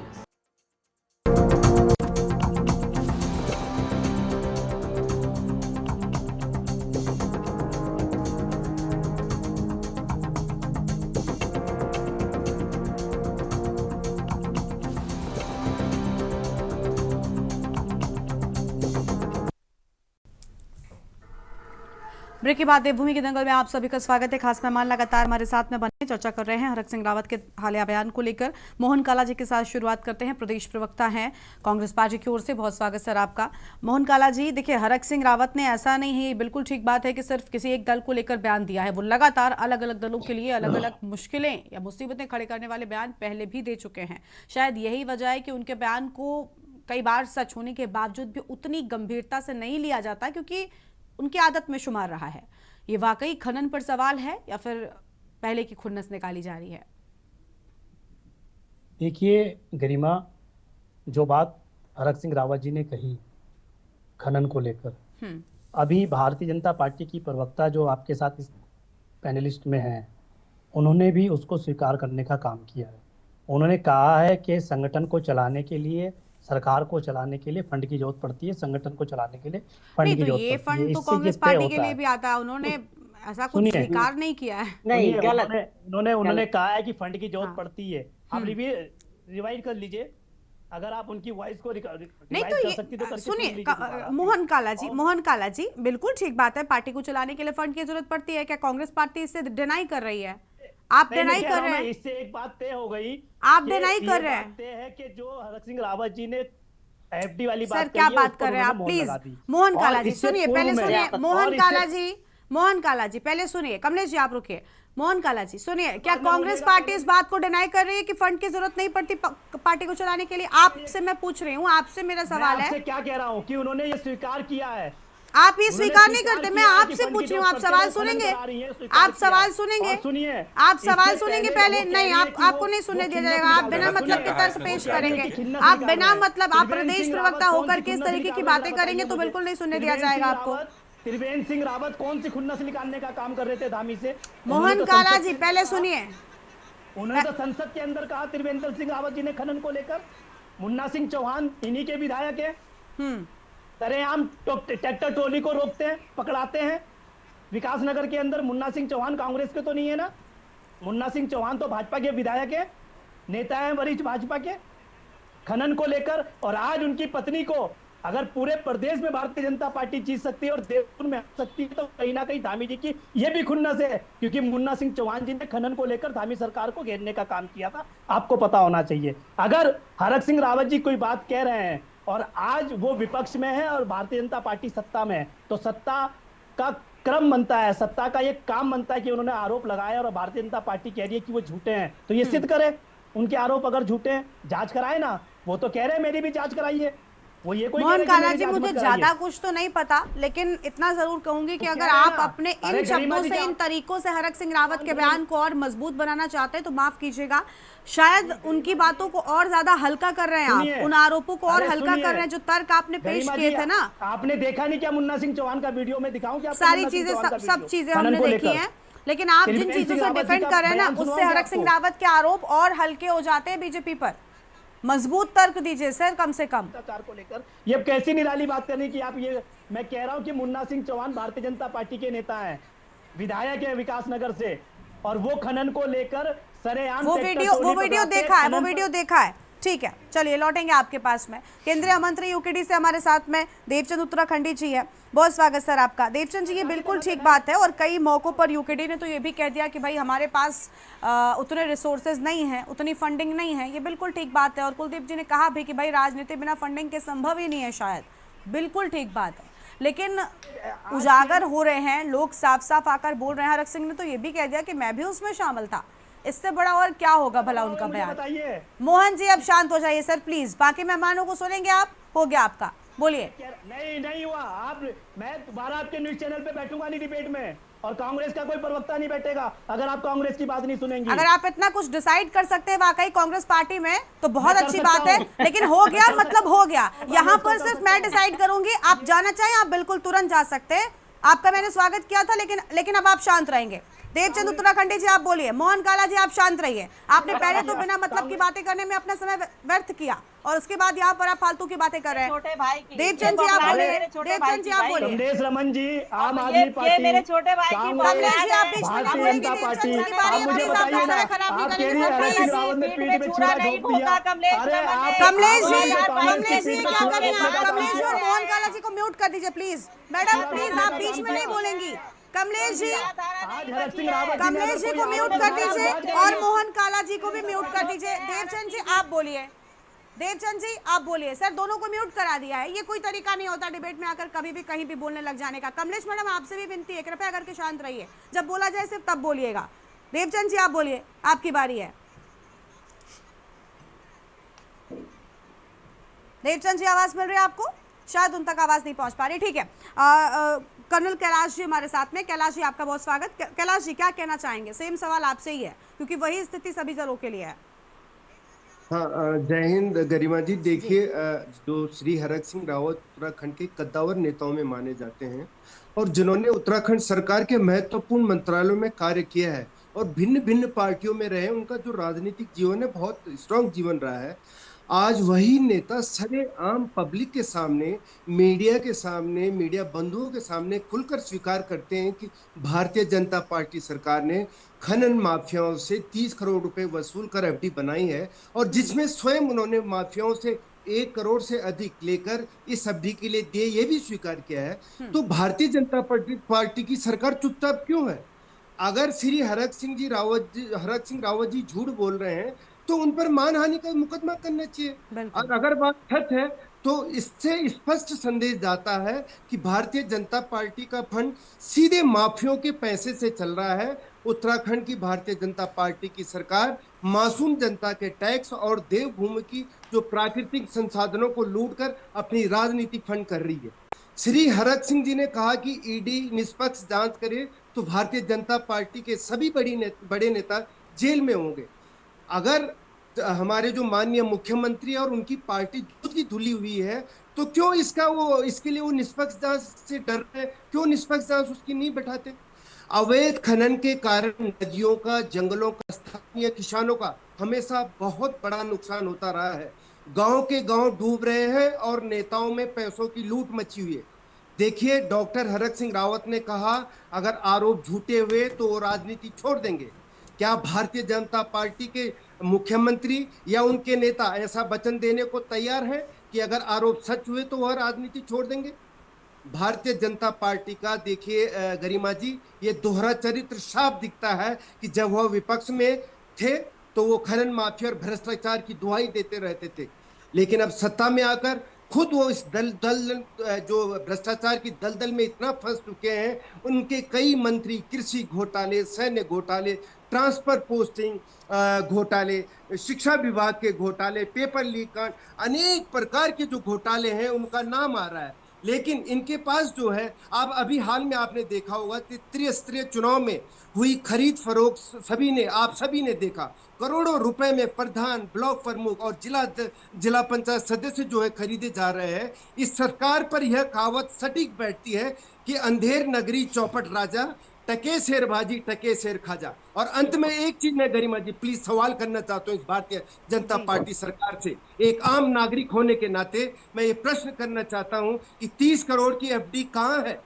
ब्रेक के बाद देवभूमि के दंगल में आप सभी का स्वागत है। खास मेहमान लगातार हमारे साथ में बने चर्चा कर रहे हैं हरक सिंह रावत के हालिया बयान को लेकर। मोहन काला जी के साथ शुरुआत करते हैं, प्रदेश प्रवक्ता हैं कांग्रेस पार्टी की ओर से। बहुत स्वागत सर आपका। मोहन काला जी, देखिए हरक सिंह रावत ने ऐसा नहीं है, बिल्कुल ठीक बात है कि सिर्फ किसी एक दल को लेकर बयान दिया है। वो लगातार अलग अलग दलों के लिए अलग अलग मुश्किलें या मुसीबतें खड़े करने वाले बयान पहले भी दे चुके हैं। शायद यही वजह है कि उनके बयान को कई बार सच होने के बावजूद भी उतनी गंभीरता से नहीं लिया जाता, क्योंकि उनकी आदत में शुमार रहा है। ये वाकई खनन पर सवाल है या फिर पहले की खुन्नस निकाली जा रही है? देखिए गरिमा, जो बात हरक सिंह रावत जी ने कही खनन को लेकर, अभी भारतीय जनता पार्टी की प्रवक्ता जो आपके साथ इस पैनलिस्ट में हैं, उन्होंने भी उसको स्वीकार करने का काम किया है। उन्होंने कहा है कि संगठन को चलाने के लिए, सरकार को चलाने के लिए फंड की जरूरत पड़ती है, संगठन को चलाने के लिए फंड की जरूरत पड़ती है। ये फंड तो कांग्रेस पार्टी के लिए भी आता है, उन्होंने ऐसा कुछ स्वीकार नहीं किया है। नहीं, गलत। उन्होंने कहा है कि फंड की जरूरत पड़ती है। आप रिवाइज कर लीजिए, अगर आप उनकी वॉइस को नहीं तो ये सुनिए मोहन काला जी, बिल्कुल ठीक बात है, पार्टी को चलाने के लिए फंड की जरूरत पड़ती है। क्या कांग्रेस पार्टी इससे डिनाई कर रही है? आप डिनाई कर रहे हैं। इससे एक बात तय हो गई, आप डिनाई कर रहे हैं। तय है कि जो हरक सिंह रावत जी ने एफडी वाली बात सर क्या बात कर रहे हैं आप? प्लीज मोहन काला जी सुनिए, पहले सुनिए। मोहन काला जी पहले सुनिए। कमलेश जी आप रुकिए। मोहन काला जी सुनिए, क्या कांग्रेस पार्टी इस बात को डिनाई कर रही है कि फंड की जरूरत नहीं पड़ती पार्टी को चलाने के लिए? आपसे मैं पूछ रही हूँ, आपसे मेरा सवाल है। क्या कह रहा हूँ कि उन्होंने ये स्वीकार किया है। आप ये स्वीकार नहीं करते, मैं आपसे पूछ रही हूँ। आप सवाल सुनेंगे, आप सवाल सुनेंगे, आप सवाल सुनेंगे पहले। नहीं, आपको नहीं सुनने दिया जाएगा। आप बिना मतलब के तर्क पेश करेंगे, आप बिना मतलब, आप प्रदेश प्रवक्ता होकर के इस तरीके की बातें करेंगे तो बिल्कुल नहीं सुनने दिया जाएगा आपको। त्रिवेंद्र सिंह रावत कौन सी खुन्नस निकालने का काम कर रहे थे धामी से? मोहन काला जी पहले सुनिए। उन्होंने तो संसद के अंदर कहा त्रिवेंद्र सिंह रावत जी ने खनन को लेकर। मुन्ना सिंह चौहान इन्हीं के विधायक है। सरेआम ट्रैक्टर ट्रॉली को रोकते हैं, पकड़ाते हैं। विकास नगर के अंदर मुन्ना सिंह चौहान कांग्रेस के तो नहीं है ना? मुन्ना सिंह चौहान तो भाजपा के विधायक है, नेता है वरिष्ठ भाजपा के। खनन को लेकर, और आज उनकी पत्नी को अगर पूरे प्रदेश में भारतीय जनता पार्टी जीत सकती है और देवपुर में आ सकती है, तो कहीं ना कहीं धामी जी की ये भी खुन्नस है, क्योंकि मुन्ना सिंह चौहान जी ने खनन को लेकर धामी सरकार को घेरने का काम किया था। आपको पता होना चाहिए। अगर हरक सिंह रावत जी कोई बात कह रहे हैं और आज वो विपक्ष में है और भारतीय जनता पार्टी सत्ता में है, तो सत्ता का क्रम बनता है, सत्ता का ये काम बनता है कि उन्होंने आरोप लगाया और भारतीय जनता पार्टी कह रही है कि वो झूठे हैं, तो ये सिद्ध करे। उनके आरोप अगर झूठे हैं, जांच कराए ना। वो तो कह रहे हैं मेरी भी जांच कराइए। वो ये कोई मोहन काला जी, मुझे ज्यादा कुछ तो नहीं पता, लेकिन इतना जरूर कहूंगी कि अगर आप अपने इन शब्दों से, इन तरीकों से हरक सिंह रावत के बयान को और मजबूत बनाना चाहते हैं तो माफ कीजिएगा, शायद उनकी बातों को और ज्यादा हल्का कर रहे हैं आप, उन आरोपों को और हल्का कर रहे हैं जो तर्क आपने पेश किए थे ना। आपने देखा नहीं क्या मुन्ना सिंह चौहान का वीडियो में दिखाऊं क्या? सारी चीजें, सब चीजें हमने देखी है, लेकिन आप जिन चीजों से डिफेंड कर रहे हैं ना, उससे हरक सिंह रावत के आरोप और हल्के हो जाते हैं बीजेपी पर। मजबूत तर्क दीजिए सर, कम से कम। भ्रष्टाचार को लेकर ये कैसी निराली बात करनी कि आप ये, मैं कह रहा हूं कि मुन्ना सिंह चौहान भारतीय जनता पार्टी के नेता हैं, विधायक है विकासनगर से, और वो खनन को लेकर सरेआम वो वीडियो देखा है। ठीक है, चलिए लौटेंगे आपके पास में। केंद्रीय मंत्री यूकेडी से हमारे साथ में देवचंद उत्तराखंडी जी है। बहुत स्वागत सर आपका। देवचंद जी, ये बिल्कुल ठीक बात है और कई मौकों पर यूकेडी ने तो ये भी कह दिया कि भाई हमारे पास उतने रिसोर्सेज नहीं है, उतनी फंडिंग नहीं है। ये बिल्कुल ठीक बात है और कुलदीप जी ने कहा भी कि भाई राजनीति बिना फंडिंग के संभव ही नहीं है शायद। बिल्कुल ठीक बात है, लेकिन उजागर हो रहे हैं लोग, साफ साफ आकर बोल रहे हैं। हरक सिंह ने तो ये भी कह दिया कि मैं भी उसमें शामिल था। इससे बड़ा और क्या होगा भला उनका बयान। मोहन जी अब शांत हो जाइए सर प्लीज, बाकी मेहमानों को सुनेंगे आप। हो गया आपका, बोलिए। नहीं हुआ। आप, मैं दोबारा आपके न्यूज चैनल पे बैठूंगा नहीं डिबेट में, और कांग्रेस का कोई प्रवक्ता नहीं बैठेगा अगर आप कांग्रेस की बात नहीं सुनेंगे। अगर आप इतना कुछ डिसाइड कर सकते हैं वाकई कांग्रेस पार्टी में तो बहुत अच्छी बात है, लेकिन हो गया मतलब हो गया। यहाँ पर सिर्फ मैं डिसाइड करूंगी। आप जाना चाहें आप बिल्कुल तुरंत जा सकते हैं। आपका मैंने स्वागत किया था, लेकिन अब आप शांत रहेंगे। देवचंद उत्तराखंडी जी आप बोलिए। मोहन काला जी आप शांत रहिए। आपने पहले तो बिना मतलब की बातें करने में अपना समय व्यर्थ किया और उसके बाद यहाँ पर आप फालतू की बातें कर रहे हैं। छोटे भाई देवचंद जी आप बोलिए। देवचंद जी आप बोलिए। कमलेश रमन जी, आम आदमी पार्टी, मेरे छोटे भाई की कमलेश जी आप बीच में भारतीय जनता पार्टी, आप मुझे बताइए ना, आप कह रही है हरक सिंह रावत ने पीठ पे छुरा ठोक दिया। अरे आप कमलेश जी क्या कर रही हैं? कमलेश जी और मोहन काला जी को म्यूट कर दीजिए प्लीज। मैडम प्लीज आप बीच में नहीं बोलेंगी। कमलेश जी को म्यूट कर दीजिए और मोहन काला जी को भी म्यूट कर दीजिए। देवचंद जी आप बोलिए। देवचंद जी आप बोलिए। सर दोनों को म्यूट करा दिया है। ये कोई तरीका नहीं होता डिबेट में आकर कभी भी कहीं भी बोलने लग जाने का। कमलेश मैडम आपसे भी विनती है, कृपया करके शांत रहिए। जब बोला जाए सिर्फ तब बोलिएगा। देवचंद जी आप बोलिए, आपकी बारी है। देवचंद जी आवाज मिल रही है आपको? शायद उन तक आवाज नहीं पहुंच पा रही। ठीक है, कर्नल कैलाश जी हमारे साथ में। कैलाश जी आपका बहुत स्वागत। कैलाश जी क्या कहना चाहेंगे? सेम सवाल आपसे ही है क्योंकि वही स्थिति सभी दलों के लिए है। हाँ, जय हिंद गरिमा जी। देखिए, जो श्री हरक सिंह रावत उत्तराखंड के कद्दावर नेताओं में माने जाते हैं और जिन्होंने उत्तराखंड सरकार के महत्वपूर्ण मंत्रालयों में कार्य किया है और भिन्न भिन्न पार्टियों में रहे, उनका जो राजनीतिक जीवन है बहुत स्ट्रॉन्ग जीवन रहा है। आज वही नेता सरेआम पब्लिक के सामने, मीडिया के सामने, मीडिया बंधुओं के सामने खुलकर स्वीकार करते हैं कि भारतीय जनता पार्टी सरकार ने खनन माफियाओं से 30 करोड़ रुपए वसूल कर एफडी बनाई है और जिसमें स्वयं उन्होंने माफियाओं से 1 करोड़ से अधिक लेकर इस एफडी के लिए दिए, ये भी स्वीकार किया है। तो भारतीय जनता पार्टी की सरकार चुपचाप क्यों है? अगर श्री हरक सिंह रावत जी झूठ बोल रहे हैं तो उन पर मानहानि का मुकदमा करना चाहिए। और अगर बात सच है तो इससे स्पष्ट संदेश जाता है कि भारतीय जनता पार्टी का फंड सीधे माफियों के पैसे से चल रहा है। उत्तराखंड की भारतीय जनता पार्टी की सरकार मासूम जनता के टैक्स और देवभूमि की जो प्राकृतिक संसाधनों को लूटकर अपनी राजनीतिक फंड कर रही है। श्री हरक सिंह जी ने कहा कि ईडी निष्पक्ष जांच करे तो भारतीय जनता पार्टी के सभी बड़े नेता जेल में होंगे। अगर हमारे जो माननीय मुख्यमंत्री और उनकी पार्टी दूध की धुली हुई है तो क्यों इसके लिए वो निष्पक्ष जांच से डर रहे हैं? क्यों निष्पक्ष जांच उसकी नहीं बैठाते? अवैध खनन के कारण नदियों का, जंगलों का, स्थानीय किसानों का हमेशा बहुत बड़ा नुकसान होता रहा है। गांव के गांव डूब रहे हैं और नेताओं में पैसों की लूट मची हुई है। देखिए, डॉक्टर हरक सिंह रावत ने कहा अगर आरोप झूठे हुए तो वो राजनीति छोड़ देंगे। क्या भारतीय जनता पार्टी के मुख्यमंत्री या उनके नेता ऐसा वचन देने को तैयार हैं कि अगर आरोप सच हुए तो वह राजनीति छोड़ देंगे? भारतीय जनता पार्टी का देखिए गरिमा जी, ये दोहरा चरित्र साफ दिखता है कि जब वह विपक्ष में थे तो वो खनन माफिया और भ्रष्टाचार की दुहाई देते रहते थे, लेकिन अब सत्ता में आकर खुद वो इस जो भ्रष्टाचार की दलदल में इतना फंस चुके हैं। उनके कई मंत्री कृषि घोटाले, सैन्य घोटाले, ट्रांसफर पोस्टिंग घोटाले, शिक्षा विभाग के घोटाले, पेपर लीक कांड, अनेक प्रकार के जो घोटाले हैं उनका नाम आ रहा है। लेकिन इनके पास जो है, आप अभी हाल में आपने देखा होगा त्रिस्तरीय चुनाव में हुई खरीद फरोख्त आप सभी ने देखा। करोड़ों रुपए में प्रधान, ब्लॉक प्रमुख और जिला पंचायत सदस्य जो है खरीदे जा रहे हैं। इस सरकार पर यह कहावत सटीक बैठती है कि अंधेर नगरी चौपट राजा, टके शेरबाजी टके शेर खाजा। और अंत में एक चीज मैं गरिमा जी प्लीज सवाल करना चाहता हूँ इस भारतीय जनता पार्टी सरकार से, एक आम नागरिक होने के नाते मैं ये प्रश्न करना चाहता हूँ कि 30 करोड़ की एफडी कहाँ है?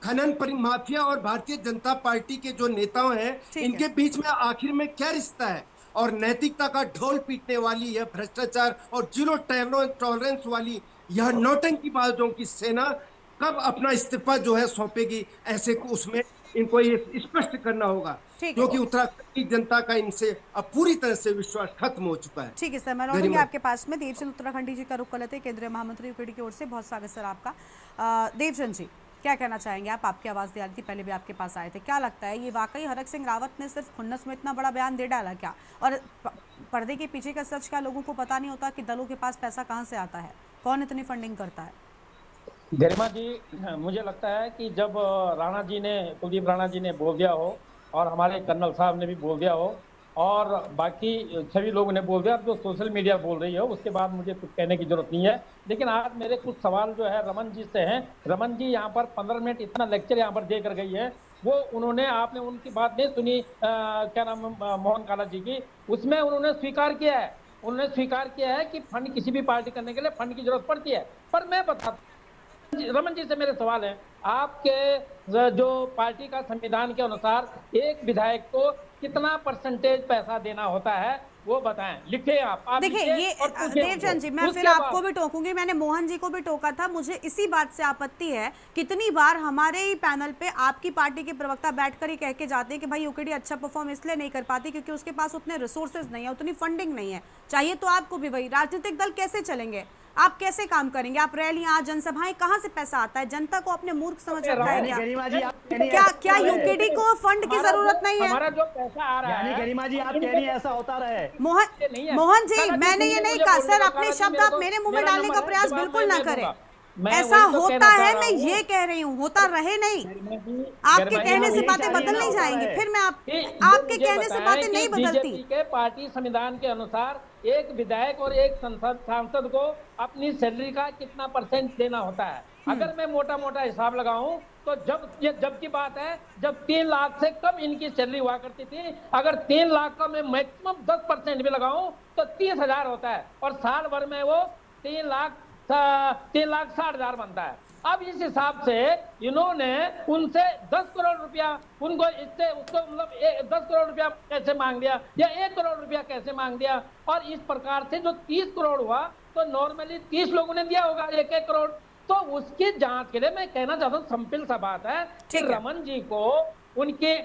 खनन माफिया और भारतीय जनता पार्टी के जो नेताओं हैं इनके बीच में आखिर में क्या रिश्ता है? और नैतिकता का ढोल पीटने वाली यह भ्रष्टाचार और जीरो टॉलरेंस वाली यह नौटंकीबाजों की सेना कब अपना इस्तीफा जो है सौंपेगी? ऐसे को उसमें इनको ये स्पष्ट करना होगा, क्योंकि उत्तराखंड की जनता का इनसे अब पूरी तरह से विश्वास खत्म हो चुका है। ठीक है सर, मैं लौटूंगी आपके पास में। देवचंद उत्तराखंडी जी का रुख कर लेते हैं, केंद्रीय महामंत्री यूकेडी की ओर से। बहुत स्वागत सर आपका। देवचंद जी, क्या कहना चाहेंगे आप? आपकी आवाज़ दे रही थी, पहले भी आपके पास आए थे। क्या लगता है, ये वाकई हरक सिंह रावत ने सिर्फ खुन्नस में इतना बड़ा बयान दे डाला क्या? और पर्दे के पीछे का सच क्या लोगों को पता नहीं होता कि दलों के पास पैसा कहाँ से आता है, कौन इतनी फंडिंग करता है? गरिमा जी, मुझे लगता है कि जब राणा जी ने, कुलदीप राणा जी ने बोल दिया हो और हमारे कर्नल साहब ने भी बोल दिया हो और बाकी सभी लोगों ने बोल दिया, जो सोशल मीडिया बोल रही हो, उसके बाद मुझे कुछ कहने की जरूरत नहीं है। लेकिन आज मेरे कुछ सवाल जो है रमन जी से हैं। रमन जी यहाँ पर 15 मिनट इतना लेक्चर यहाँ पर दे कर गई है, वो उन्होंने, आपने उनकी बात नहीं सुनी, क्या नाम मोहन काला जी की, उसमें उन्होंने स्वीकार किया है, उन्होंने स्वीकार किया है कि फंड किसी भी पार्टी करने के लिए फंड की जरूरत पड़ती है। पर मैं बता, रमन जी से मेरे सवाल है, आपके जो पार्टी का संविधान के अनुसार एक विधायक को कितना परसेंटेज पैसा देना होता है वो बताएं, लिखे आप देखिए ये देवचंद जी, मैं फिर आपको भी टोकूंगी, मैंने मोहन जी को भी टोका था। मुझे इसी बात से आपत्ति है, कितनी बार हमारे ही पैनल पे आपकी पार्टी के प्रवक्ता बैठकर ही कह के जाते हैं कि भाई यूकेडी अच्छा परफॉर्म इसलिए नहीं कर पाती क्योंकि उसके पास उतने रिसोर्सेज नहीं है, उतनी फंडिंग नहीं है। चाहिए तो आपको भी वही। राजनीतिक दल कैसे चलेंगे? आप कैसे काम करेंगे? आप रैलियां, जनसभाएं, कहाँ से पैसा आता है? जनता को अपने मूर्ख समझ रखा है क्या? क्या यूकेडी को फंड की जरूरत नहीं है? हमारा जो पैसा आ रहा है, गरिमा जी आप कह रही हैं ऐसा होता रहे। मोहन जी, मैंने ये नहीं कहा सर, अपने शब्द आप मेरे मुंह में डालने का प्रयास बिल्कुल ना करें। ऐसा होता है, मैं ये कह रही हूँ, होता रहे नहीं। आपके कहने से बातें बदल नहीं जाएंगी, फिर मैं आपके कहने से बातें नहीं बदलती। के पार्टी संविधान के अनुसार एक विधायक और एक सांसद को अपनी सैलरी का कितना परसेंट देना होता है। अगर मैं मोटा मोटा हिसाब लगाऊं तो जब की बात है, जब 3 लाख से कम इनकी सैलरी हुआ करती थी, अगर 3 लाख का मैं मैक्सिमम 10% भी लगाऊं तो 30,000 होता है और साल भर में वो 3,60,000 बनता है। अब इस हिसाब से इन्होंने उनसे 10 करोड़ रुपया, उनको इससे उसको मतलब 10 करोड़ रुपया कैसे मांग दिया या 1 करोड़ रुपया कैसे मांग दिया, और इस प्रकार से जो 30 करोड़ हुआ तो नॉर्मली 30 लोगों ने दिया होगा 1-1 करोड़। तो उसकी जांच के लिए मैं कहना चाहता हूँ, सिंपल सा बात है कि रमन जी को उनके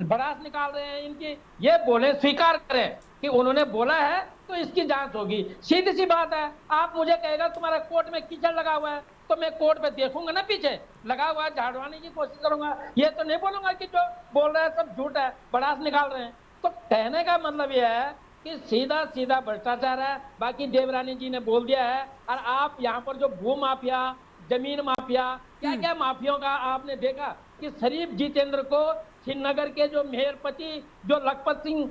भड़ास निकाल रहे हैं, इनकी ये बोले, स्वीकार करें कि उन्होंने बोला है तो इसकी जांच होगी। सीधी सी बात है। आप मुझे कहेगा तुम्हारा कोर्ट में कीचड़ लगा हुआ है तो मैं कोर्ट पे देखूंगा ना, पीछे लगा हुआ है, झाड़वाने की कोशिश करूंगा। ये तो नहीं बोलूंगा कि जो बोल रहा है सब झूठ है, भड़ास निकाल रहे हैं। तो कहने का मतलब यह है कि सीधा सीधा भ्रष्टाचार है। बाकी देवरानी जी ने बोल दिया है, और आप यहाँ पर जो भू माफिया, जमीन माफिया, क्या क्या माफियों का आपने देखा कि शरीफ जितेंद्र को श्रीनगर के जो मेयरपति जो लखपत सिंह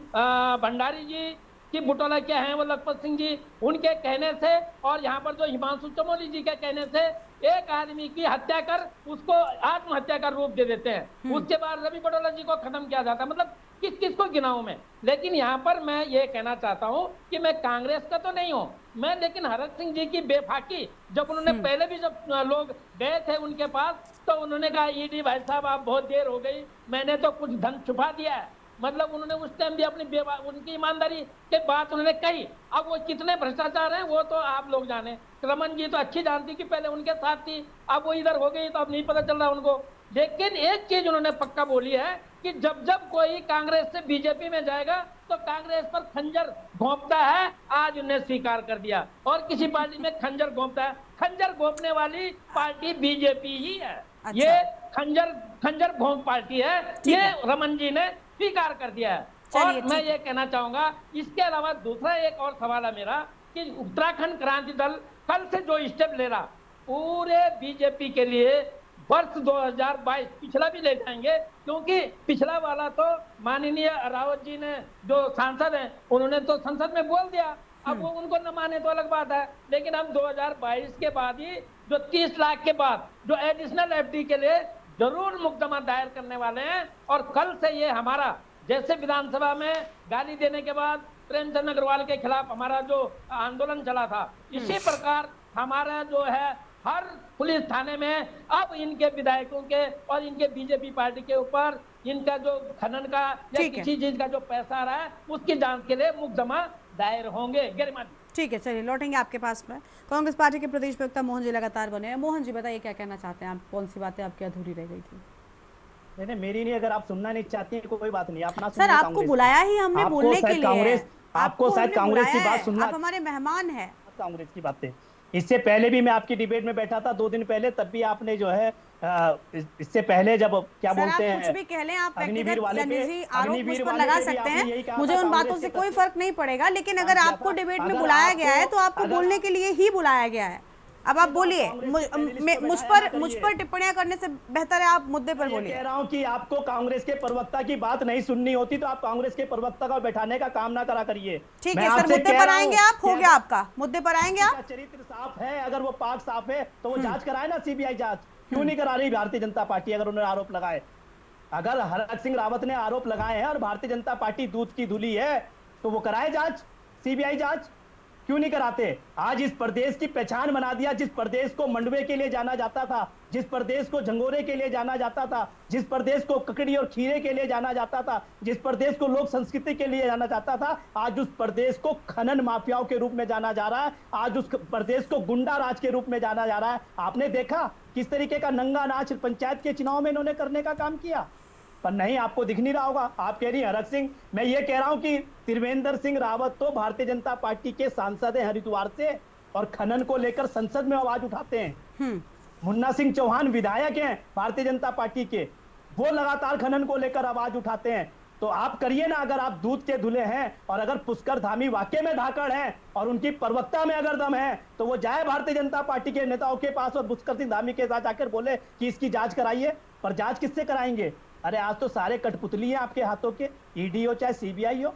भंडारी जी की बुटोला क्या है, वो लखपत सिंह जी, उनके कहने से और यहाँ पर जो हिमांशु चमोली जी के कहने से एक आदमी की हत्या कर उसको आत्महत्या का रूप दे देते हैं। उसके बाद रवि बुटोला जी को खत्म किया जाता है। मतलब किस किस को गिनाऊं मैं? लेकिन यहाँ पर मैं ये कहना चाहता हूँ कि मैं कांग्रेस का तो नहीं हूँ मैं, लेकिन हरक सिंह जी की बेफाकी, जब उन्होंने पहले भी जब लोग गए थे उनके पास तो उन्होंने कहा ईडी भाई साहब आप बहुत देर हो गई, मैंने तो कुछ धन छुपा दिया है। मतलब उन्होंने उस टाइम भी अपनी उनकी ईमानदारी के बात उन्होंने कही। अब वो कितने भ्रष्टाचार हैं वो तो आप लोग जाने। रमन जी तो अच्छी जानती कि पहले उनके साथ थी, अब वो इधर हो गई तो अब नहीं पता चल रहा उनको। लेकिन एक चीज उन्होंने पक्का बोली है कि जब जब कोई कांग्रेस से बीजेपी में जाएगा तो कांग्रेस पर खंजर घोंपता है। आज उन्हें स्वीकार कर दिया, और किसी पार्टी में खंजर घोंपता है। खंजर घोंपने वाली पार्टी बीजेपी ही है। अच्छा। ये खंजर घोंप पार्टी है, ये रमन जी ने स्वीकार कर दिया है। और मैं ये कहना चाहूंगा, इसके अलावा दूसरा एक और सवाल है मेरा कि उत्तराखंड क्रांति दल कल से जो स्टेप ले रहा पूरे बीजेपी के लिए वर्ष 2022 पिछला भी ले जाएंगे, क्योंकि पिछला वाला तो माननीय रावत जी ने जो सांसद हैं उन्होंने तो संसद में बोल दिया। अब वो उनको न माने तो अलग बात है, लेकिन हम 2022 के बाद ही जो 30 लाख के बाद जो एडिशनल एफडी के लिए जरूर मुकदमा दायर करने वाले हैं। और कल से ये हमारा, जैसे विधानसभा में गाली देने के बाद प्रेमचंद अग्रवाल के खिलाफ हमारा जो आंदोलन चला था, इसी प्रकार हमारा जो है हर पुलिस थाने में अब इनके विधायकों के और इनके बीजेपी पार्टी के ऊपर इनका जो खनन का या किसी चीज का जो पैसा आ रहा है उसकी जांच के लिए मुकदमा दायर होंगे। गरिमा जी, ठीक है, चलिए लौटेंगे आपके पास में। कांग्रेस पार्टी के प्रदेश प्रवक्ता मोहन जी लगातार बने हैं। मोहन जी बताइए क्या कहना चाहते हैं आप, कौन सी बातें आपकी अधूरी रह गई थी? नहीं, मेरी नहीं, अगर आप सुनना नहीं चाहती हैं कोई बात नहीं, आप ना सर आपको बुलाया ही हमने बोलने के लिए, आपको शायद कांग्रेस की बात सुनना, आप हमारे मेहमान हैं। कांग्रेस की बातें इससे पहले भी मैं आपकी डिबेट में बैठा था 2 दिन पहले, तब भी आपने जो है इससे पहले जब क्या बोलते हैं, कुछ भी कह लें आप, व्यक्तिगत या निजी आरोप मुझ पर लगा सकते हैं, मुझे उन बातों से कोई फर्क नहीं पड़ेगा, लेकिन अगर आपको डिबेट में बुलाया गया है तो आपको बोलने के लिए ही बुलाया गया है। अब आप बोलिए, मुझ पर टिप्पणियां करने से बेहतर है आप मुद्दे पर बोलिए। कह रहा हूं कि आपको कांग्रेस के प्रवक्ता की बात नहीं सुननी होती तो आप कांग्रेस के प्रवक्ता का बैठाने का काम ना करा करिए। ठीक है सर, मुद्दे पर आएंगे आप, हो गया आपका, मुद्दे पर आएंगे आप। चरित्र साफ है, अगर वो पाक साफ है तो वो जांच कराए ना, सीबीआई जांच क्यों नहीं करा रही भारतीय जनता पार्टी? अगर उन्होंने आरोप लगाए, अगर हरक सिंह रावत ने आरोप लगाए हैं और भारतीय जनता पार्टी दूध की धुली है तो वो कराए जांच, सीबीआई जांच क्यों नहीं कराते? आज इस प्रदेश की पहचान बना दिया, जिस प्रदेश को मंडवे के लिए जाना जाता था, जिस प्रदेश को झंगोरे के लिए जाना जाता था, जिस प्रदेश को ककड़ी और खीरे के लिए जाना जाता था, जिस प्रदेश को लोक संस्कृति के लिए जाना जाता था, आज उस प्रदेश को खनन माफियाओं के रूप में जाना जा रहा है, आज उस प्रदेश को गुंडा राज के रूप में जाना जा रहा है। आपने देखा किस तरीके का नंगा नाच पंचायत के चुनाव में इन्होंने करने का काम किया, पर नहीं, आपको दिख नहीं रहा होगा। आप कह रही हरक सिंह, मैं ये कह रहा हूं कि त्रिवेंद्र सिंह रावत तो भारतीय जनता पार्टी के सांसद हैं हरिद्वार से, और खनन को लेकर संसद में आवाज उठाते हैं। मुन्ना सिंह चौहान विधायक हैं भारतीय जनता पार्टी के, वो लगातार खनन को लेकर आवाज उठाते हैं। तो आप करिए ना, अगर आप दूध के धुले हैं और अगर पुष्कर धामी वाकई में धाकड़ हैं और उनकी प्रवक्ता में अगर दम है तो वो जाए भारतीय जनता पार्टी के नेताओं के पास और पुष्कर सिंह धामी के साथ जाकर बोले कि इसकी जांच कराइए। पर जांच किससे कराएंगे? अरे आज तो सारे कठपुतली हैं आपके हाथों के, ईडी हो चाहे सीबीआई हो।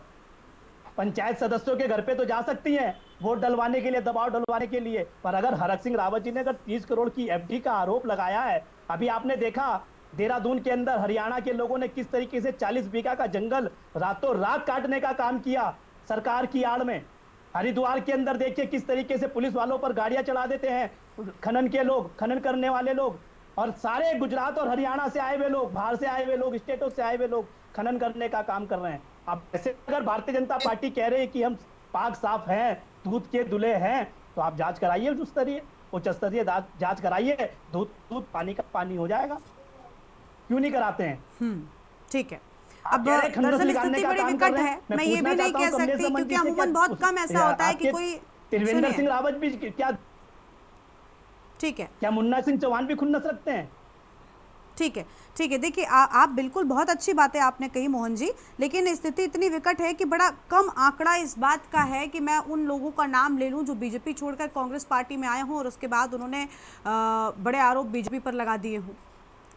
पंचायत सदस्यों के घर पे तो जा सकती हैं वोट डलवाने के लिए, दबाव डलवाने के लिए, पर अगर हरक सिंह रावत जी ने अगर 30 करोड़ की एफडी का आरोप लगाया है, अभी आपने देखा देहरादून के अंदर हरियाणा के लोगों ने किस तरीके से 40 बीघा का जंगल रातों रात काटने का काम किया सरकार की आड़ में। हरिद्वार के अंदर देखिए किस तरीके से पुलिस वालों पर गाड़ियां चढ़ा देते हैं खनन के लोग, खनन करने वाले लोग, और सारे गुजरात और हरियाणा से आए हुए लोग, बाहर से आए हुए लोग, स्टेटों से आए हुए लोग खनन करने का काम कर रहे हैं। अब ऐसे अगर भारतीय जनता पार्टी कह रही है कि हम पाक साफ हैं, दूध के दुले हैं, तो आप जांच कराइए, उच्च स्तरीय जांच कराइए, दूध पानी का पानी हो जाएगा। क्यों नहीं कराते हैं? ठीक है, अब दरअसल स्थिति बड़ी विकट है, मैं ये भी नहीं कह सकती क्योंकि अमूमन बहुत कम ऐसा होता है कि कोई त्रिवेंद्र सिंह रावत भी क्या, ठीक है, क्या मुन्ना सिंह चौहान भी खुन्नस रखते हैं? ठीक है, ठीक है, देखिए आप बिल्कुल बहुत अच्छी बातें आपने कही मोहन जी, लेकिन स्थिति इतनी विकट है कि बड़ा कम आंकड़ा इस बात का है कि मैं उन लोगों का नाम ले लूं जो बीजेपी छोड़कर कांग्रेस पार्टी में आए हों और उसके बाद उन्होंने बड़े आरोप बीजेपी पर लगा दिए हों।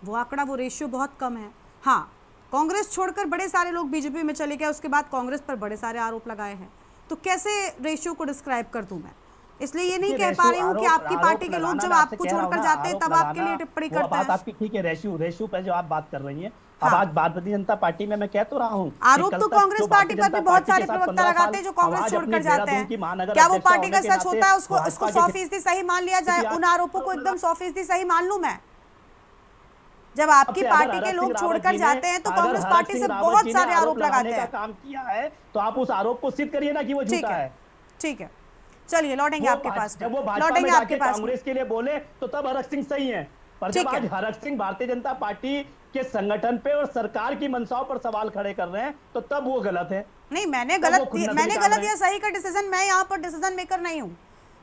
वो आंकड़ा, वो रेशियो बहुत कम है। हाँ, कांग्रेस छोड़कर बड़े सारे लोग बीजेपी में चले गए, उसके बाद कांग्रेस पर बड़े सारे आरोप लगाए हैं, तो कैसे रेशियो को डिस्क्राइब कर दूं मैं? इसलिए ये नहीं कह पा रही हूँ कि आपकी पार्टी के लोग जब आपको छोड़कर जाते हैं तब आपके लिए टिप्पणी करते हैं। आपकी ठीक है, रेशियो पे जो आप बात कर रही हैं, अब आज भारतीय जनता पार्टी में मैं कह तो रहा हूँ, आरोप तो कांग्रेस पार्टी पर भी बहुत सारे प्रवक्ता लगाते हैं जो कांग्रेस छोड़कर जाते हैं। क्या वो पार्टी का सच होता है उसको 100% सही मान लिया जाए? उन आरोपों को एकदम 100% सही मान लूं मैं? जब आपकी पार्टी के लोग छोड़कर जाते हैं तो कांग्रेस पार्टी से बहुत सारे आरोप लगाते हैं। काम किया है तो आप उस आरोप को सिद्ध करिए ना कि वो झूठा है। ठीक है, चलिए लौटेंगे आपके पास, जब वो लौटेंगे आपके पास कांग्रेस के लिए बोले तो तब हरक सिंह सही है, पर जब आज हरक सिंह भारतीय जनता पार्टी के संगठन पे और सरकार की मंशाओं पर सवाल खड़े कर रहे हैं तो तब वो गलत है। नहीं, मैंने गलत या सही का डिसीजन, मैं यहाँ पर डिसीजन मेकर नहीं हूँ,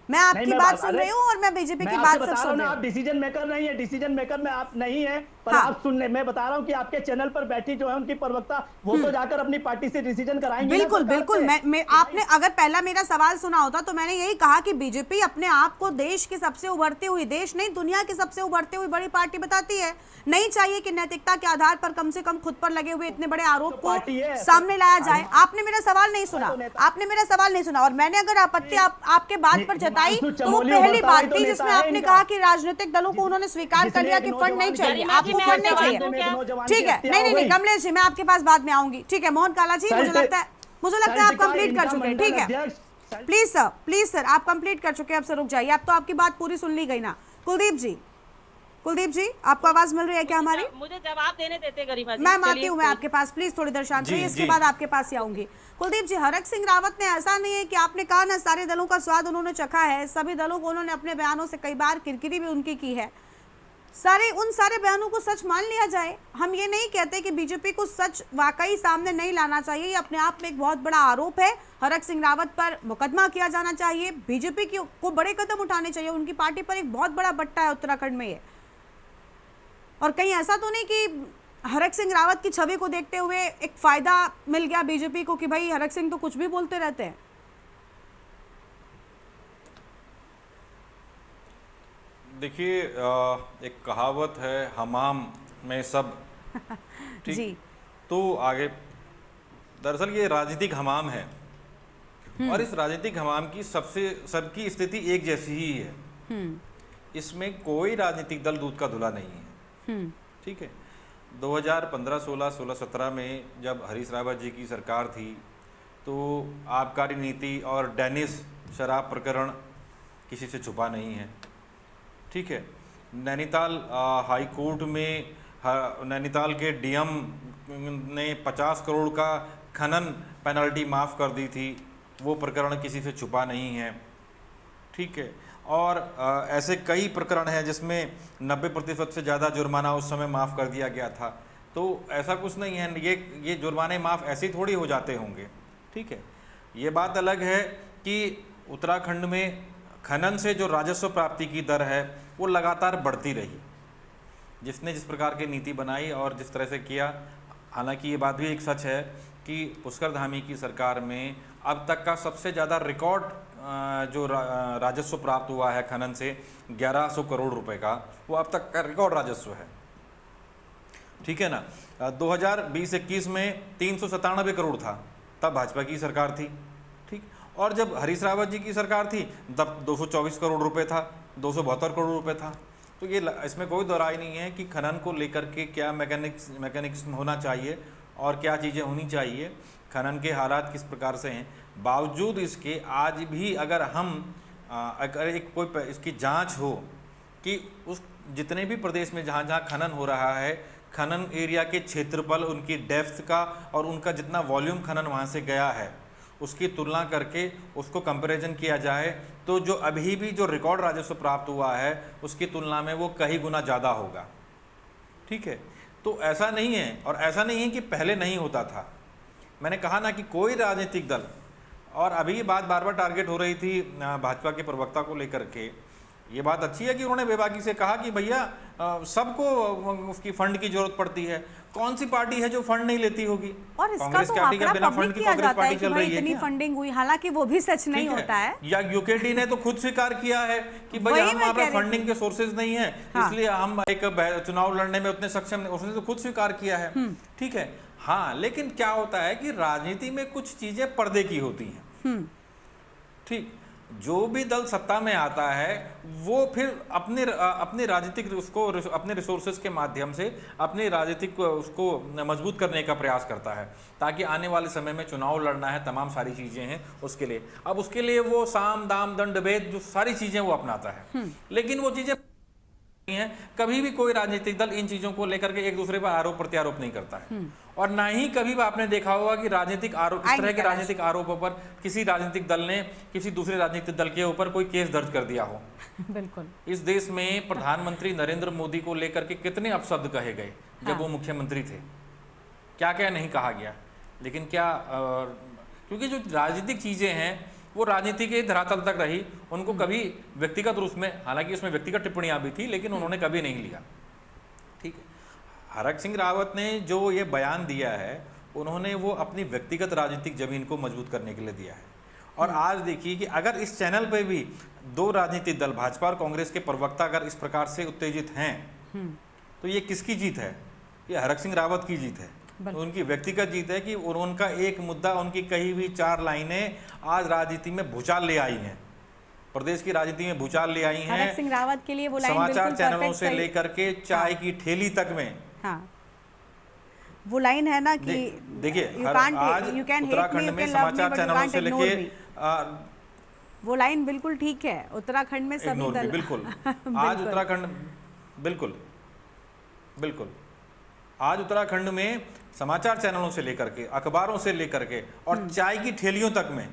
मैं आपकी बात सुन रही हूँ और मैं बीजेपी की बात सुन रही हूँ। आप डिसीजन मेकर नहीं है, डिसीजन मेकर में आप नहीं है, पर आप सुन ले, मैं बता रहा हूँ कि आपके चैनल पर बैठी जो है उनकी प्रवक्ता, वो तो जाकर अपनी पार्टी से डिसीजन कराएंगे। बिल्कुल बिल्कुल, मैं आपने अगर पहला मेरा सवाल सुना होता तो मैंने यही कहा कि बीजेपी अपने आप को देश की सबसे उभरती हुई, देश नहीं दुनिया की सबसे उभरती हुई बड़ी पार्टी बताती है। नहीं चाहिए कि नैतिकता के आधार पर कम से कम खुद पर लगे हुए इतने बड़े आरोप को सामने लाया जाए। आपने मेरा सवाल नहीं सुना, आपने मेरा सवाल नहीं सुना, और मैंने अगर आपत्ति आपके बात पर जताई तो वो पहली बात थी जिसमें आपने कहा कि राजनीतिक दलों को उन्होंने स्वीकार कर लिया कि फंड नहीं चाहिए। आपको फंड नहीं चाहिए, ठीक है? नहीं कमलेश जी, मैं आपके पास बाद में आऊंगी, ठीक है? मोहन काला जी, मुझे लगता है आप कंप्लीट कर चुके हैं, ठीक है? प्लीज सर आप कंप्लीट कर चुके हैं, अब से रुक जाइए, अब तो आपकी बात पूरी सुन ली गई ना। कुलदीप जी आपको आवाज मिल रही है क्या हमारी? मुझे जवाब देने देते गरिमा जी। मैम आती हूँ मैं आपके पास, प्लीज थोड़ी देर शांत रहिए, इसके बाद आपके पास ही आऊंगी। कुलदीप जी, हरक सिंह रावत ने, ऐसा नहीं है कि आपने कहा ना सारे दलों का स्वाद उन्होंने चखा है, सभी दलों को उन्होंने अपने बयानों से कई बार किरकिरी भी उनकी की है, उन सारे बयानों को सच मान लिया जाए। हम ये नहीं कहते कि बीजेपी को सच वाकई सामने नहीं लाना चाहिए, ये अपने आप में एक बहुत बड़ा आरोप है, हरक सिंह रावत पर मुकदमा किया जाना चाहिए, बीजेपी को बड़े कदम उठाने चाहिए, उनकी पार्टी पर एक बहुत बड़ा बट्टा है उत्तराखंड में ये। और कहीं ऐसा तो नहीं कि हरक सिंह रावत की छवि को देखते हुए एक फायदा मिल गया बीजेपी को कि भाई हरक सिंह तो कुछ भी बोलते रहते हैं। देखिए, एक कहावत है, हमाम में सब, ठीक? तो आगे दरअसल ये राजनीतिक हमाम है, और इस राजनीतिक हमाम की सबकी स्थिति एक जैसी ही है, इसमें कोई राजनीतिक दल दूध का धुला नहीं है, ठीक है? 2015, 16, 17 में जब हरीश रावत जी की सरकार थी, तो आबकारी नीति और डेनिस शराब प्रकरण किसी से छुपा नहीं है, ठीक है? नैनीताल हाई कोर्ट में नैनीताल के डीएम ने 50 करोड़ का खनन पेनल्टी माफ़ कर दी थी, वो प्रकरण किसी से छुपा नहीं है, ठीक है? और ऐसे कई प्रकरण हैं जिसमें 90% से ज़्यादा जुर्माना उस समय माफ़ कर दिया गया था। तो ऐसा कुछ नहीं है, ये जुर्माने माफ़ ऐसे ही थोड़ी हो जाते होंगे, ठीक है? ये बात अलग है कि उत्तराखंड में खनन से जो राजस्व प्राप्ति की दर है वो लगातार बढ़ती रही, जिसने जिस प्रकार की नीति बनाई और जिस तरह से किया। हालांकि ये बात भी एक सच है कि पुष्कर धामी की सरकार में अब तक का सबसे ज़्यादा रिकॉर्ड जो राजस्व प्राप्त हुआ है खनन से 1100 करोड़ रुपए का, वो अब तक का रिकॉर्ड राजस्व है, ठीक है ना? 2020-21 में 397 करोड़ था, तब भाजपा की सरकार थी, ठीक? और जब हरीश रावत जी की सरकार थी तब 224 करोड़ रुपए था, 272 करोड़ रुपए था। तो ये इसमें कोई दोहराई नहीं है कि खनन को लेकर के क्या मैकेनिक्स होना चाहिए और क्या चीज़ें होनी चाहिए, खनन के हालात किस प्रकार से हैं। बावजूद इसके आज भी अगर अगर कोई इसकी जांच हो कि उस जितने भी प्रदेश में जहाँ जहाँ खनन हो रहा है, खनन एरिया के क्षेत्रफल, उनकी डेप्थ का और उनका जितना वॉल्यूम खनन वहाँ से गया है, उसकी तुलना करके उसको कंपैरिजन किया जाए, तो जो अभी भी जो रिकॉर्ड राजस्व प्राप्त हुआ है उसकी तुलना में वो कई गुना ज़्यादा होगा, ठीक है? तो ऐसा नहीं है, और ऐसा नहीं है कि पहले नहीं होता था। मैंने कहा ना कि कोई राजनीतिक दल, और अभी ये बात बार बार टारगेट हो रही थी भाजपा के प्रवक्ता को लेकर के, ये बात अच्छी है कि उन्होंने बेबाकी से कहा कि भैया सबको उसकी फंड की जरूरत पड़ती है, कौन सी पार्टी है जो फंड नहीं लेती होगी? और इसका तो आंकड़ा बिना फंड की कांग्रेस पार्टी चल रही है, इतनी फंडिंग हुई, हालांकि वो भी सच नहीं होता है। या यूकेडी ने तो खुद स्वीकार किया है कि भाई हमारे पास फंडिंग के सोर्सेज नहीं है, इसलिए हम एक चुनाव लड़ने में उतने सक्षम नहीं, उसने तो खुद स्वीकार किया है, ठीक है? हाँ, लेकिन क्या होता है कि राजनीति में कुछ चीजें पर्दे की होती हैं, ठीक? जो भी दल सत्ता में आता है वो फिर अपने राजनीतिक उसको अपने रिसोर्सेज के माध्यम से अपने राजनीतिक उसको मजबूत करने का प्रयास करता है, ताकि आने वाले समय में चुनाव लड़ना है, तमाम सारी चीज़ें हैं उसके लिए। अब उसके लिए वो साम दाम दंड भेद जो सारी चीज़ें वो अपनाता है, लेकिन वो चीज़ें हैं, कभी भी कोई राजनीतिक दल इन चीजों को लेकर के एक दूसरे पर आरोप प्रत्यारोप नहीं करता है, और ना ही कभी भी आपने देखा होगा कि राजनीतिक आरोप, इस तरह के राजनीतिक आरोपों पर किसी राजनीतिक दल ने किसी दूसरे राजनीतिक दल के ऊपर कोई केस दर्ज कर दिया हो। बिल्कुल। इस देश में प्रधानमंत्री नरेंद्र मोदी को लेकर के कितने अपशब्द कहे गए जब वो मुख्यमंत्री थे, क्या क्या नहीं कहा गया, लेकिन क्या क्योंकि जो राजनीतिक चीजें हैं वो राजनीति के धरातल तक रही, उनको कभी व्यक्तिगत रूप में, हालांकि उसमें व्यक्तिगत टिप्पणियां भी थी, लेकिन उन्होंने कभी नहीं लिया, ठीक है? हरक सिंह रावत ने जो ये बयान दिया है, उन्होंने वो अपनी व्यक्तिगत राजनीतिक जमीन को मजबूत करने के लिए दिया है। और आज देखिए कि अगर इस चैनल पे भी दो राजनीतिक दल, भाजपा और कांग्रेस के प्रवक्ता अगर इस प्रकार से उत्तेजित हैं, तो ये किसकी जीत है? ये हरक सिंह रावत की जीत है, उनकी व्यक्तिगत जीत है कि उनका एक मुद्दा, उनकी कही हुई 4 लाइनें आज राजनीति में भूचाल ले आई हैं, प्रदेश की राजनीति में भूचाल ले आई हरक सिंह हैं, रावत के लिए वो लाइन समाचार बिल्कुल चैनलों perfect से सही। लेकर के चाय की ठेली तक में। हाँ, वो लाइन है ना कि देखिए आज उत्तराखंड में समाचार चैनलों से लेके वो लाइन बिल्कुल ठीक है। उत्तराखंड में सभी दल बिल्कुल आज उत्तराखंड बिल्कुल आज उत्तराखंड में समाचार चैनलों से लेकर के, अखबारों से लेकर के और चाय की ठेलियों तक में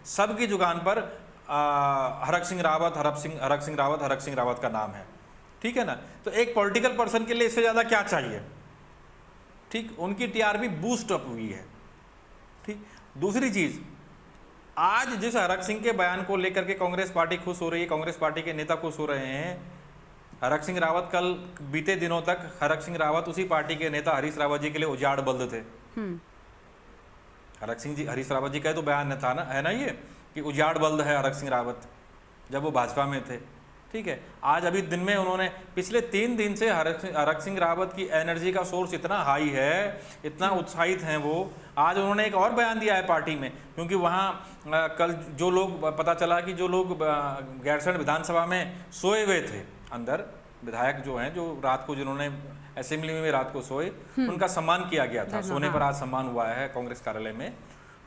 सबकी जुबान पर हरक सिंह रावत का नाम है। ठीक है ना। तो एक पॉलिटिकल पर्सन के लिए इससे ज्यादा क्या चाहिए। ठीक, उनकी टीआरपी बूस्ट अप हुई है। ठीक, दूसरी चीज, आज जिस हरक सिंह के बयान को लेकर के कांग्रेस पार्टी खुश हो रही है, कांग्रेस पार्टी के नेता खुश हो रहे हैं। हरक सिंह रावत कल बीते दिनों तक हरक सिंह रावत उसी पार्टी के नेता हरीश रावत जी के लिए उजाड़ बल्द थे। हरीश रावत जी का तो बयान था ना, है ना, ये कि उजाड़ बल्द है हरक सिंह रावत, जब वो भाजपा में थे। ठीक है, आज अभी दिन में उन्होंने पिछले 3 दिन से हरक सिंह रावत की एनर्जी का सोर्स इतना हाई है, इतना उत्साहित हैं वो। आज उन्होंने एक और बयान दिया है पार्टी में, क्योंकि वहाँ कल जो लोग पता चला कि जो लोग गैरसैंण विधानसभा में सोए हुए थे, अंदर विधायक जो हैं, जो रात को जिन्होंने असेंबली में रात को सोए, उनका सम्मान किया गया था। सोने पर आज सम्मान हुआ है कांग्रेस कार्यालय में।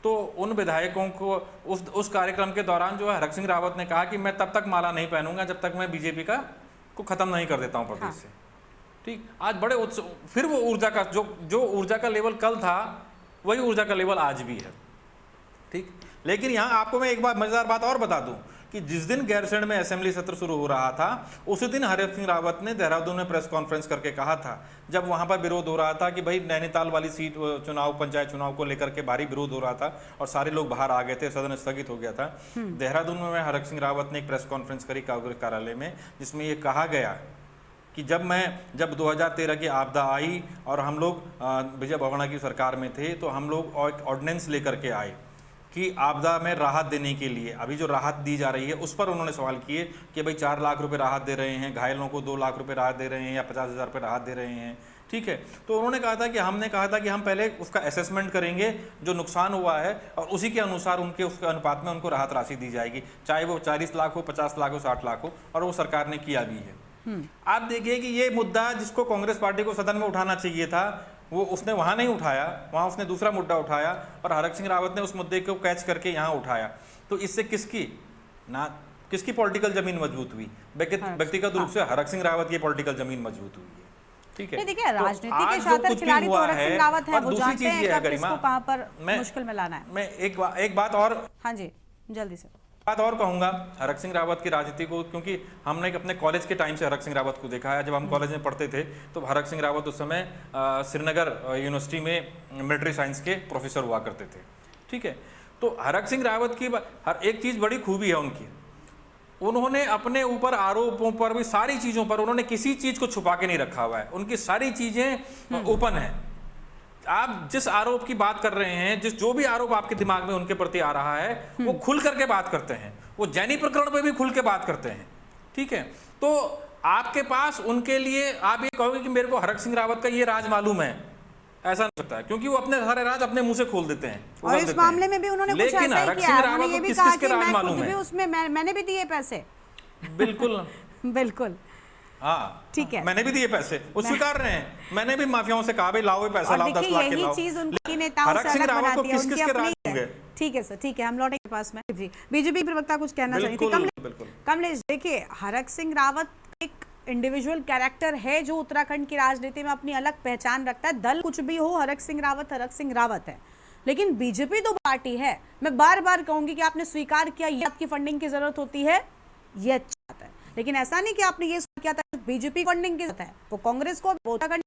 तो उन विधायकों को उस कार्यक्रम के दौरान जो है हरक सिंह रावत ने कहा कि मैं तब तक माला नहीं पहनूंगा जब तक मैं बीजेपी को खत्म नहीं कर देता हूं प्रदेश से। ठीक, आज बड़े फिर वो ऊर्जा का जो ऊर्जा का लेवल कल था वही ऊर्जा का लेवल आज भी है। ठीक, लेकिन यहाँ आपको मैं एक बात मजेदार बात और बता दूं कि जिस दिन गैरसैंण में असेंबली सत्र शुरू हो रहा था, उसी दिन हरक सिंह रावत ने देहरादून में प्रेस कॉन्फ्रेंस करके कहा था, जब वहां पर विरोध हो रहा था कि भाई नैनीताल वाली सीट पंचायत चुनाव को लेकर के भारी विरोध हो रहा था और सारे लोग बाहर आ गए थे, सदन स्थगित हो गया था। देहरादून में हरक सिंह रावत ने एक प्रेस कॉन्फ्रेंस करी कांग्रेस कार्यालय में, जिसमें ये कहा गया कि जब 2013 की आपदा आई और हम लोग विजय बहुगुणा की सरकार में थे, तो हम लोग ऑर्डिनेंस लेकर के आए कि आपदा में राहत देने के लिए अभी जो राहत दी जा रही है उस पर उन्होंने सवाल किए कि भाई 4 लाख रुपए राहत दे रहे हैं, घायलों को 2 लाख रुपए राहत दे रहे हैं या 50,000 रुपये राहत दे रहे हैं। ठीक है, तो उन्होंने कहा था कि हमने कहा था कि हम पहले उसका असेसमेंट करेंगे जो नुकसान हुआ है और उसी के अनुसार उसके अनुपात में उनको राहत राशि दी जाएगी, चाहे वो 40 लाख हो, 50 लाख हो, 60 लाख हो, और वो सरकार ने किया भी है। आप देखिए कि ये मुद्दा जिसको कांग्रेस पार्टी को सदन में उठाना चाहिए था, वो उसने वहां नहीं उठाया, वहां उसने दूसरा मुद्दा उठाया और हरक सिंह रावत ने उस मुद्दे को कैच करके यहां उठाया। तो इससे किसकी पॉलिटिकल जमीन मजबूत हुई? व्यक्तिगत रूप से हरक सिंह रावत की पॉलिटिकल जमीन मजबूत हुई है। ठीक है, देखिए राजनीति के शातिर खिलाड़ी तो हरक सिंह रावत है, वो जानते हैं कब किसको कहां पर मुश्किल में लाना है। मैं एक बात और, हाँ जी जल्दी से बात और कहूंगा हरक सिंह रावत की राजनीति को, क्योंकि हमने अपने कॉलेज के टाइम से हरक सिंह रावत को देखा है। जब हम कॉलेज में पढ़ते थे तो हरक सिंह रावत उस समय श्रीनगर यूनिवर्सिटी में मिलिट्री साइंस के प्रोफेसर हुआ करते थे। ठीक है, तो हरक सिंह रावत की हर एक चीज बड़ी खूबी है उनकी, उन्होंने अपने ऊपर आरोपों पर भी सारी चीजों पर उन्होंने किसी चीज को छुपा के नहीं रखा हुआ है, उनकी सारी चीजें ओपन है। आप जिस आरोप की बात कर रहे हैं, जो भी आरोप आपके दिमाग में उनके प्रति आ रहा है, वो खुल करके बात करते हैं। वो जैनी प्रकरण पे भी खुल के बात करते हैं। ठीक है, तो आपके पास उनके लिए आप ये कहोगे कि मेरे को हरक सिंह रावत का ये राज मालूम है, ऐसा नहीं सकता है, क्योंकि वो अपने सारे राज अपने मुंह से खोल देते हैं। और इस मामले में भी उन्होंने कुछ ऐसा ही किया, उन्होंने ये भी कहा कि मैं खुद भी उसमें मैंने भी दिए पैसे। बिल्कुल बिल्कुल, हाँ ठीक है, मैंने भी दिए पैसे, वो स्वीकार रहे हैं। मैंने भी माफियाओं से कहा भाई लाओ पैसा, लाओ 10 लाख के लाओ। यही चीज उनकी नेताओं से अलग बनाती है, उनकी अपनी। ठीक है सर, ठीक है, हम लौटेंगे पास में। जी, बीजेपी प्रवक्ता कुछ कहना चाहिए थी। कमलेश, देखिए हरक सिंह रावत एक इंडिविजुअल कैरेक्टर है जो उत्तराखंड की राजनीति में अपनी अलग पहचान रखता है। दल कुछ भी हो, हरक सिंह रावत है। लेकिन बीजेपी तो पार्टी है। मैं बार बार कहूंगी कि आपने स्वीकार किया ये आपकी फंडिंग की जरूरत होती है, ये अच्छा बात है, लेकिन ऐसा नहीं कि आपने ये किया था बीजेपी फंडिंग की जरूरत है, वो कांग्रेस को उत्तराखंड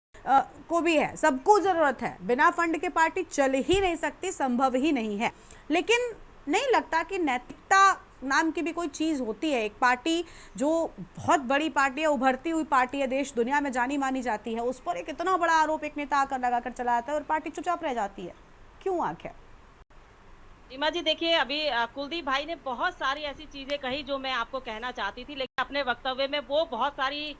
को भी है, सबको जरूरत है। बिना फंड के पार्टी चल ही नहीं सकती, संभव ही नहीं है। लेकिन नहीं लगता कि नैतिकता नाम की भी कोई चीज होती है। एक पार्टी जो बहुत बड़ी पार्टी है, उभरती हुई पार्टी है, देश दुनिया में जानी मानी जाती है, उस पर एक इतना बड़ा आरोप एक नेता आकर लगाकर चला जाता है और पार्टी चुपचाप रह जाती है, क्यों आखिर? रीमा जी देखिए, अभी कुलदीप भाई ने बहुत सारी ऐसी चीजें कही जो मैं आपको कहना चाहती थी, लेकिन अपने वक्तव्य में वो बहुत सारी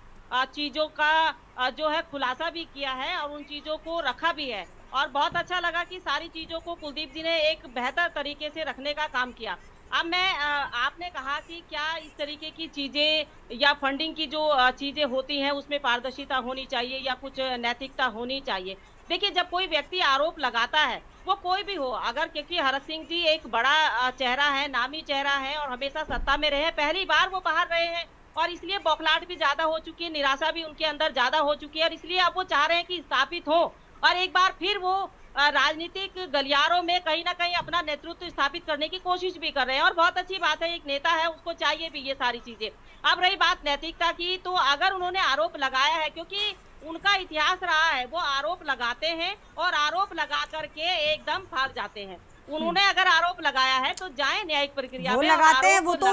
चीजों का जो है खुलासा भी किया है और उन चीजों को रखा भी है। और बहुत अच्छा लगा कि सारी चीजों को कुलदीप जी ने एक बेहतर तरीके से रखने का काम किया। अब मैं आपने कहा कि क्या इस तरीके की चीजें या फंडिंग की जो चीजें होती हैं उसमें पारदर्शिता होनी चाहिए या कुछ नैतिकता होनी चाहिए। देखिए, जब कोई व्यक्ति आरोप लगाता है, वो कोई भी हो, अगर क्योंकि हरक सिंह जी एक बड़ा चेहरा है, नामी चेहरा है और हमेशा सत्ता में रहे हैं, पहली बार वो बाहर रहे हैं और इसलिए बौखलाहट भी ज्यादा हो चुकी है, निराशा भी उनके अंदर ज्यादा हो चुकी है और इसलिए अब वो चाह रहे हैं कि स्थापित हो और एक बार फिर वो राजनीतिक गलियारों में कहीं ना कहीं अपना नेतृत्व स्थापित करने की कोशिश भी कर रहे हैं और बहुत अच्छी बात है, एक नेता है उसको चाहिए भी ये सारी चीजें। अब रही बात नैतिकता की, तो अगर उन्होंने आरोप लगाया है, क्योंकि उनका इतिहास रहा है, वो आरोप लगाते हैं और आरोप लगा करके एकदम भाग जाते हैं। उन्होंने अगर आरोप लगाया है तो जाए न्यायिक प्रक्रिया वो में, लगाते हैं, वो तो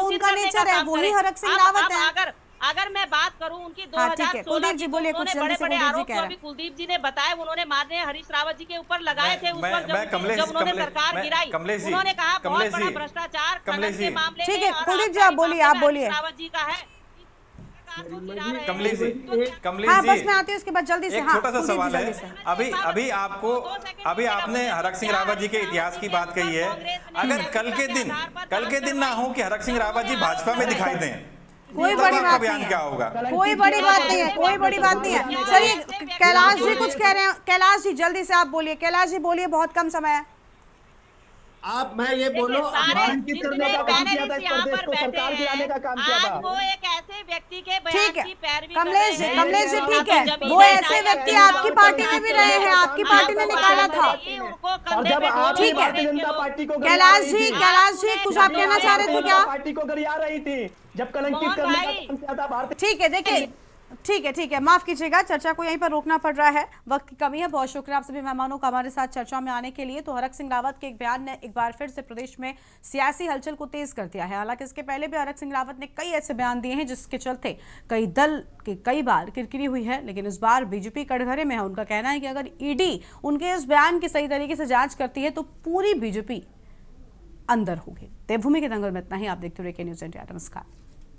उनका नेचर है, वही हरक सिंह रावत है। अगर मैं बात करूं उनकी 2016 की, उन्होंने बड़े-बड़े आरोप जो अभी कुलदीप जी ने बताए, उन्होंने माननीय हरीश रावत जी के ऊपर लगाए थे उस वक्त जब उन्होंने सरकार गिराई। उन्होंने कहा बहुत बड़ा भ्रष्टाचार खनन के मामले में। ठीक है कुलदीप जी, आप बोलिए। रावत जी का है। कमलेश जी, हाँ, बस मैं आती हूँ उसके बाद जल्दी से। एक छोटा सा सवाल है, अभी आपने हरक सिंह रावत जी के इतिहास की बात कही है, अगर कल के दिन ना हो कि हरक सिंह रावत जी भाजपा में दिखाई दें, कोई बड़ी बात नहीं है, क्या होगा? कोई बड़ी बात नहीं है, कोई बड़ी बात नहीं है। चलिए कैलाश जी कुछ कह रहे हैं, कैलाश जी जल्दी से आप बोलिए, कैलाश जी बोलिए, बहुत कम समय है। आप मैं ये बोलो, सरकार गिराने का काम किया था। वो एक ऐसे व्यक्ति के बयान की पैरवी कर रहे हैं। कमलेश जी ठीक है, वो ऐसे व्यक्ति आपकी पार्टी में भी रहे हैं, आपकी पार्टी ने निकाला था। ठीक है कैलाश जी कुछ आप कहना चाह रहे थे क्या? पार्टी को गरिया रही थी जब कलंकित करने का काम किया था भारतीय। ठीक है, देखिए ठीक है, माफ कीजिएगा, चर्चा को यहीं पर रोकना पड़ रहा है, वक्त की कमी है। बहुत शुक्रिया आप सभी मेहमानों का हमारे साथ चर्चा में आने के लिए। तो हरक सिंह रावत के एक बयान ने एक बार फिर से प्रदेश में सियासी हलचल को तेज कर दिया है। हालांकि इसके पहले भी हरक सिंह रावत ने कई ऐसे बयान दिए हैं जिसके चलते कई दल की कई बार किरकिरी हुई है, लेकिन इस बार बीजेपी कटघरे में है। उनका कहना है कि अगर ईडी उनके इस बयान की सही तरीके से जांच करती है तो पूरी बीजेपी अंदर होगी। देवभूमि के दंगल में इतना ही। आप देखते रहिए के न्यूज़ इंडिया। नमस्कार।